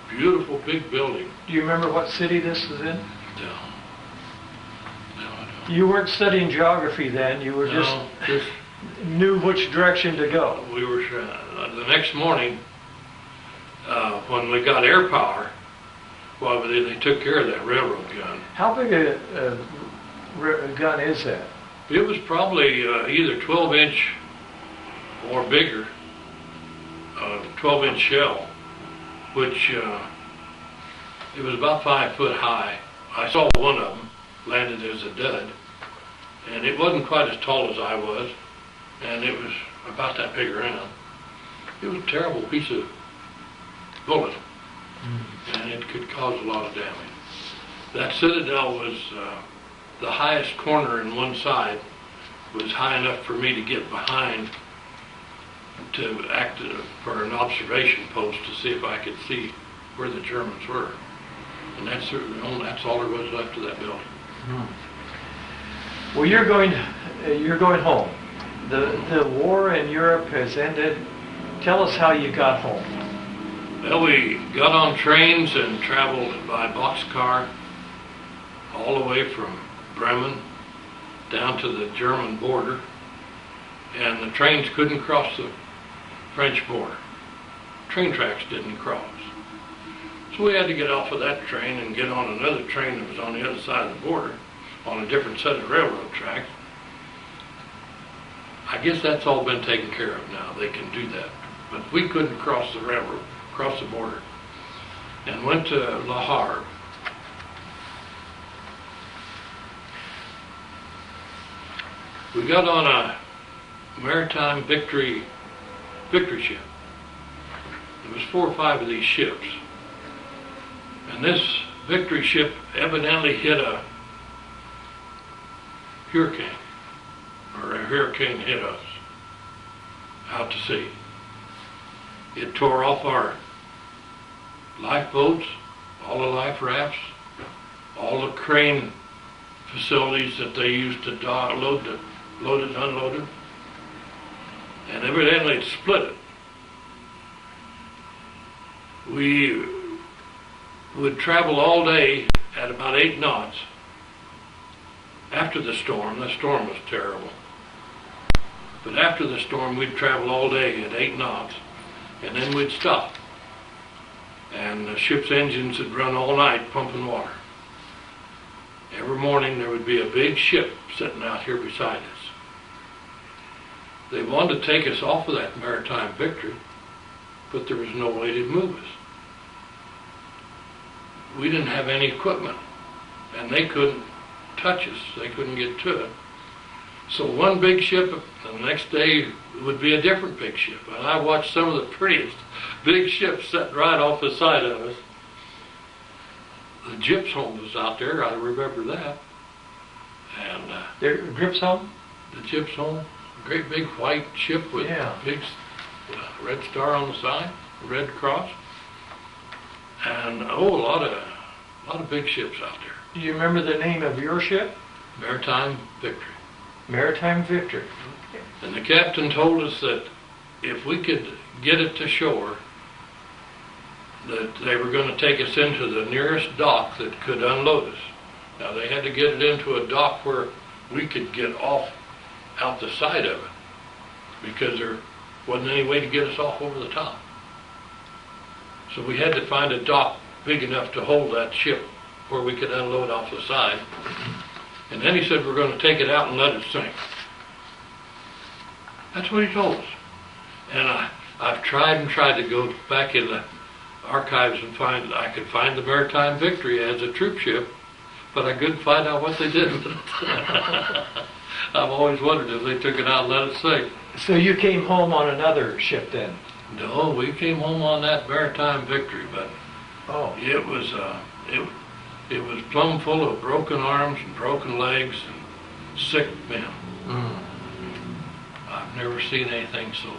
beautiful big building. Do you remember what city this is in? No, I don't. You weren't studying geography then, you were just No, just knew which direction to go. we were the next morning when we got air power. Well, they took care of that railroad gun. How big a gun is that? It was probably either 12-inch or bigger, 12-inch shell, which it was about 5 foot high. I saw one of them landed as a dud, and it wasn't quite as tall as I was, and it was about that big around. It was a terrible piece of bullet, and it could cause a lot of damage. That citadel was the highest corner in one side was high enough for me to get behind to act for an observation post to see if I could see where the Germans were. And that's all there was left of that building. Well, you're going home. The war in Europe has ended. Tell us how you got home. Well, we got on trains and traveled by boxcar all the way from Bremen down to the German border, and the trains couldn't cross the French border. Train tracks didn't cross. So we had to get off of that train and get on another train that was on the other side of the border on a different set of railroad tracks. I guess that's all been taken care of now. They can do that. But we couldn't cross the railroad, cross the border, and went to Le Havre. We got on a maritime victory ship. There was 4 or 5 of these ships. And this victory ship evidently hit a hurricane, or a hurricane hit us out to sea. It tore off our lifeboats, all the life rafts, all the crane facilities that they used to load it, unload it, and evidently it split it. We would travel all day at about 8 knots after the storm. The storm was terrible. But after the storm, we'd travel all day at 8 knots, and then we'd stop. And the ship's engines would run all night pumping water. Every morning there would be a big ship sitting out here beside us. They wanted to take us off of that maritime victory, but there was no way to move us. We didn't have any equipment, and they couldn't touch us. They couldn't get to it. So one big ship, and the next day would be a different big ship. And I watched some of the prettiest big ships set right off the side of us. The Gypsum was out there, I remember that. And The Gypsum? the Gypsum, great big white ship with a big red star on the side, red cross. And a lot of big ships out there. Do you remember the name of your ship? Maritime Victory. Maritime Victory. And the captain told us that if we could get it to shore, that they were going to take us into the nearest dock that could unload us. Now they had to get it into a dock where we could get off out the side of it, because there wasn't any way to get us off over the top. So we had to find a dock big enough to hold that ship where we could unload off the side. And then he said, we're going to take it out and let it sink. That's what he told us. And I've tried and tried to go back in the archives and I could find the Maritime Victory as a troop ship, but I couldn't find out what they did with it. I've always wondered if they took it out and let it sink. So you came home on another ship then? No, we came home on that Maritime Victory, but it was plumb full of broken arms and broken legs and sick men. I've never seen anything so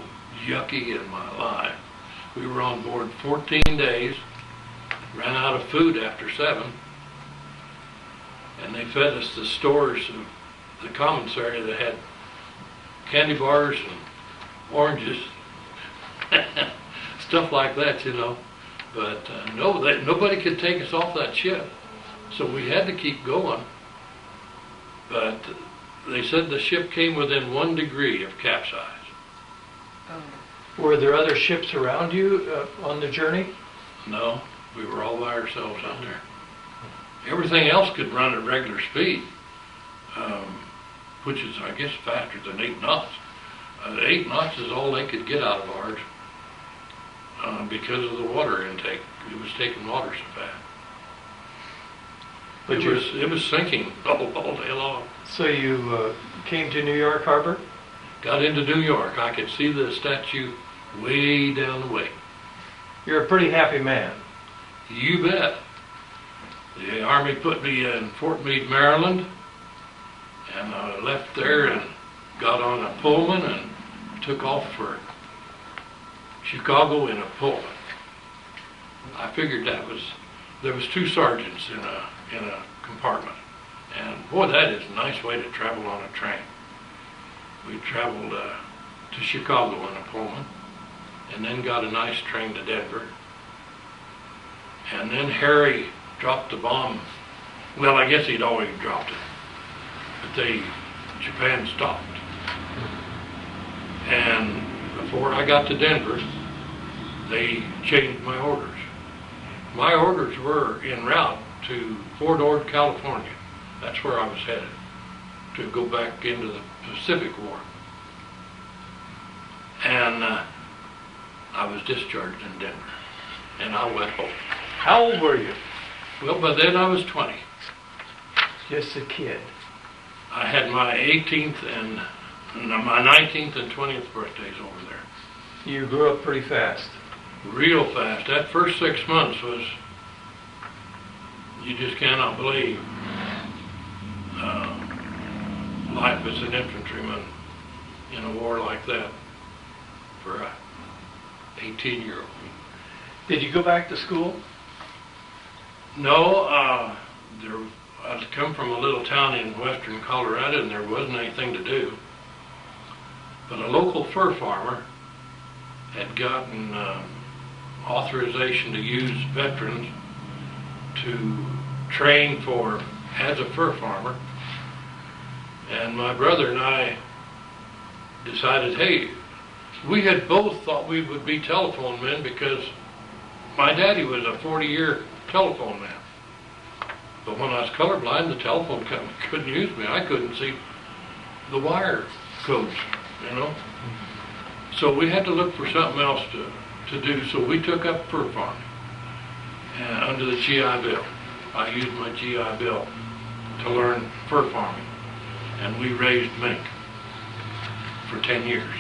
yucky in my life. We were on board 14 days, ran out of food after 7, and they fed us the stores of the commissary that had candy bars and oranges, stuff like that, you know. But nobody could take us off that ship, so we had to keep going. but they said the ship came within 1 degree of capsize. Were there other ships around you on the journey? No, we were all by ourselves out there. Everything else could run at regular speed, which is, I guess, faster than 8 knots. 8 knots is all they could get out of ours because of the water intake. It was taking water so fast. But it was sinking all day long. So you came to New York Harbor? Got into New York. I could see the statue way down the way. You're a pretty happy man. You bet. The Army put me in Fort Meade, Maryland, and I left there and got on a Pullman and took off for Chicago in a Pullman. I figured there was 2 sergeants in a compartment, and boy, that is a nice way to travel on a train. We traveled to Chicago in a Pullman, and then got a nice train to Denver. And then Harry dropped the bomb. Well, I guess he'd always dropped it, but Japan stopped. And before I got to Denver, they changed my orders. My orders were en route to Fort Ord, California. That's where I was headed, to go back into the Pacific War. And I was discharged in Denver, and I went home. How old were you? Well, by then I was 20. Just a kid. I had my 18th and my 19th and 20th birthdays over there. You grew up pretty fast. Real fast. That first 6 months was, you just cannot believe life as an infantryman in a war like that for a 18-year-old. Did you go back to school? No, I'd come from a little town in western Colorado, and there wasn't anything to do. But a local fur farmer had gotten authorization to use veterans to train as a fur farmer. And my brother and I decided, hey, we had both thought we would be telephone men because my daddy was a 40-year telephone man. But when I was colorblind, the telephone company couldn't use me. I couldn't see the wire codes, you know. So we had to look for something else to do. So we took up fur farming under the GI Bill. I used my GI Bill to learn fur farming, and we raised mink for 10 years.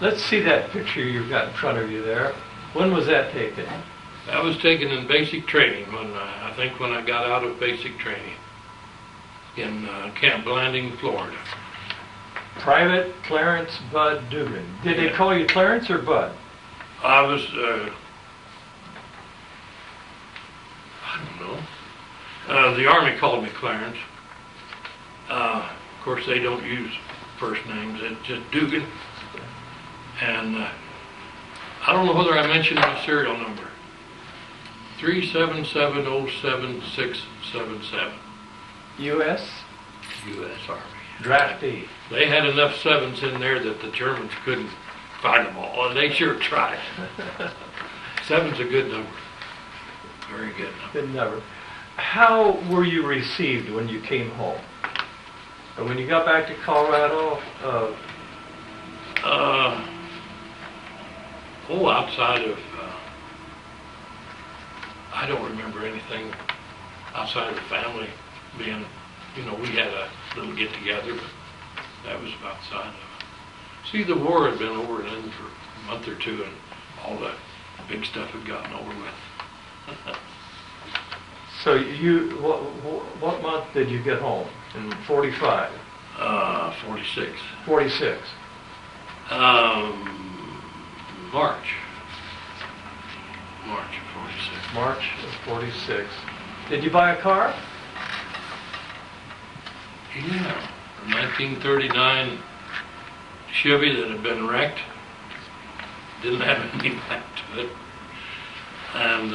Let's see that picture you've got in front of you there. When was that taken? That was taken in basic training I think when I got out of basic training in Camp Blanding, Florida. Private Clarence Bud Dougan. Did they call you Clarence or Bud? I was, I don't know. The Army called me Clarence. Of course, they don't use first names. It's just Dougan. And I don't know whether I mentioned my serial number. 377076777. U.S.? U.S. Army. Draftee. They had enough sevens in there that the Germans couldn't find them all, and they sure tried. 7's a good number. Very good number. Good number. How were you received when you came home? And when you got back to Colorado? Outside of, I don't remember anything outside of the family being, we had a little get-together, but that was outside of it. See, the war had been over and in for a month or two, and all the big stuff had gotten over with. So what month did you get home? In 45? 46. 46. March of 46. March of 46. Did you buy a car? Yeah, a 1939 Chevy that had been wrecked. Didn't have any back to it. And,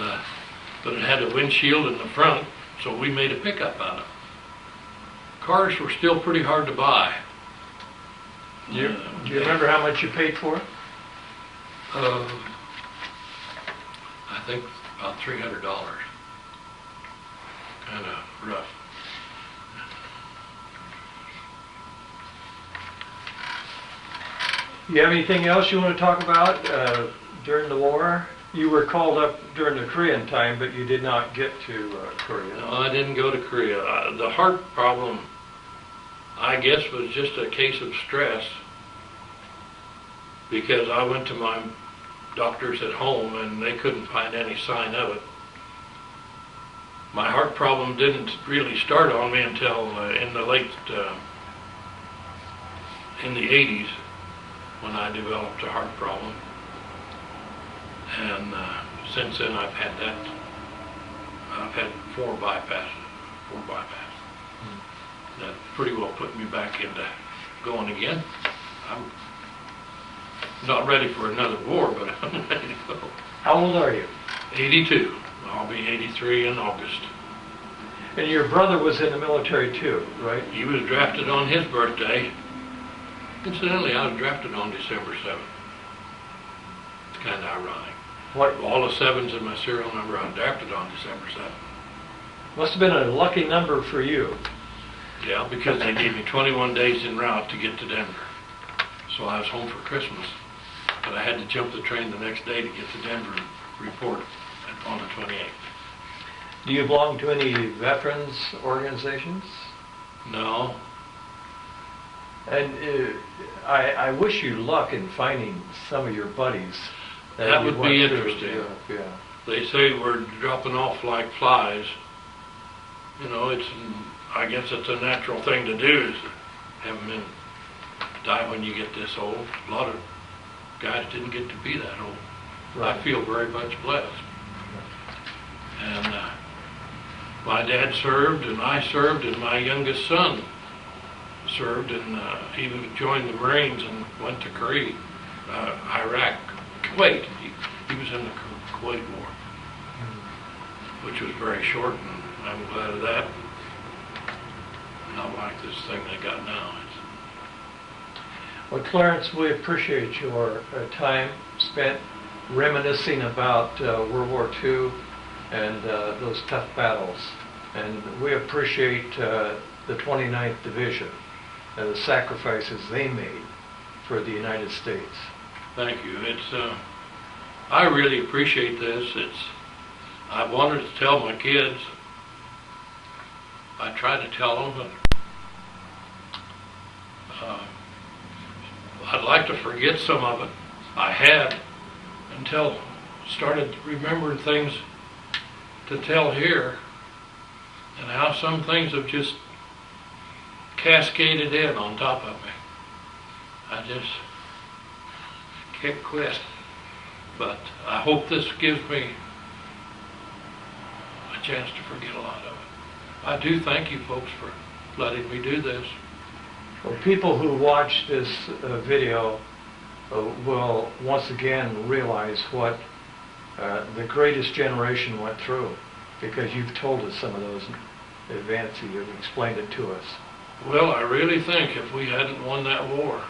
but it had a windshield in the front, so we made a pickup out of it. Cars were still pretty hard to buy. Do you remember how much you paid for it? I think about $300. Kind of rough. Do you have anything else you want to talk about during the war? You were called up during the Korean time, but you did not get to Korea. No, I didn't go to Korea. The heart problem, I guess, was just a case of stress, because I went to my doctors at home and they couldn't find any sign of it. My heart problem didn't really start on me until in the 80s, when I developed a heart problem. And since then I've had that. I've had four bypasses. That pretty well put me back into going again. I'm not ready for another war, but I'm ready to go. How old are you? 82. I'll be 83 in August. And your brother was in the military too, right? He was drafted on his birthday. Incidentally, I was drafted on December 7th. It's kind of ironic. What? All the sevens in my serial number, I was drafted on December 7th. Must have been a lucky number for you. Yeah, because they gave me 21 days en route to get to Denver. So I was home for Christmas, but I had to jump the train the next day to get to Denver and report on the 28th. Do you belong to any veterans organizations? No. And I wish you luck in finding some of your buddies. That you would went be through. interesting. Yeah. They say we're dropping off like flies. You know, I guess it's a natural thing to do, is have them die when you get this old. A lot of guys didn't get to be that old. Right. I feel very much blessed. And my dad served, and I served, and my youngest son served, and he joined the Marines and went to Korea, Iraq, Kuwait. He was in the Kuwait War, which was very short, and I'm glad of that. Not like this thing they got now. Well, Clarence, we appreciate your time spent reminiscing about World War II and those tough battles. And we appreciate the 29th Division and the sacrifices they made for the United States. Thank you. I really appreciate this. I wanted to tell my kids. I tried to tell them, but I'd like to forget some of it. I had until started remembering things to tell here, and how some things have just cascaded in on top of me. I just can't quit. But I hope this gives me a chance to forget a lot of it. I do thank you folks for letting me do this. Well, people who watch this video will once again realize what the greatest generation went through, because you've told us some of those events. You've explained it to us. Well, I really think if we hadn't won that war,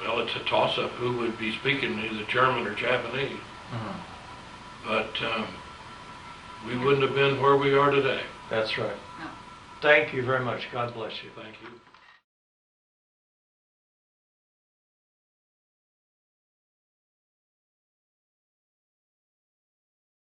well, it's a toss-up who would be speaking, either German or Japanese. But we wouldn't have been where we are today. That's right. Thank you very much. God bless you. Thank you.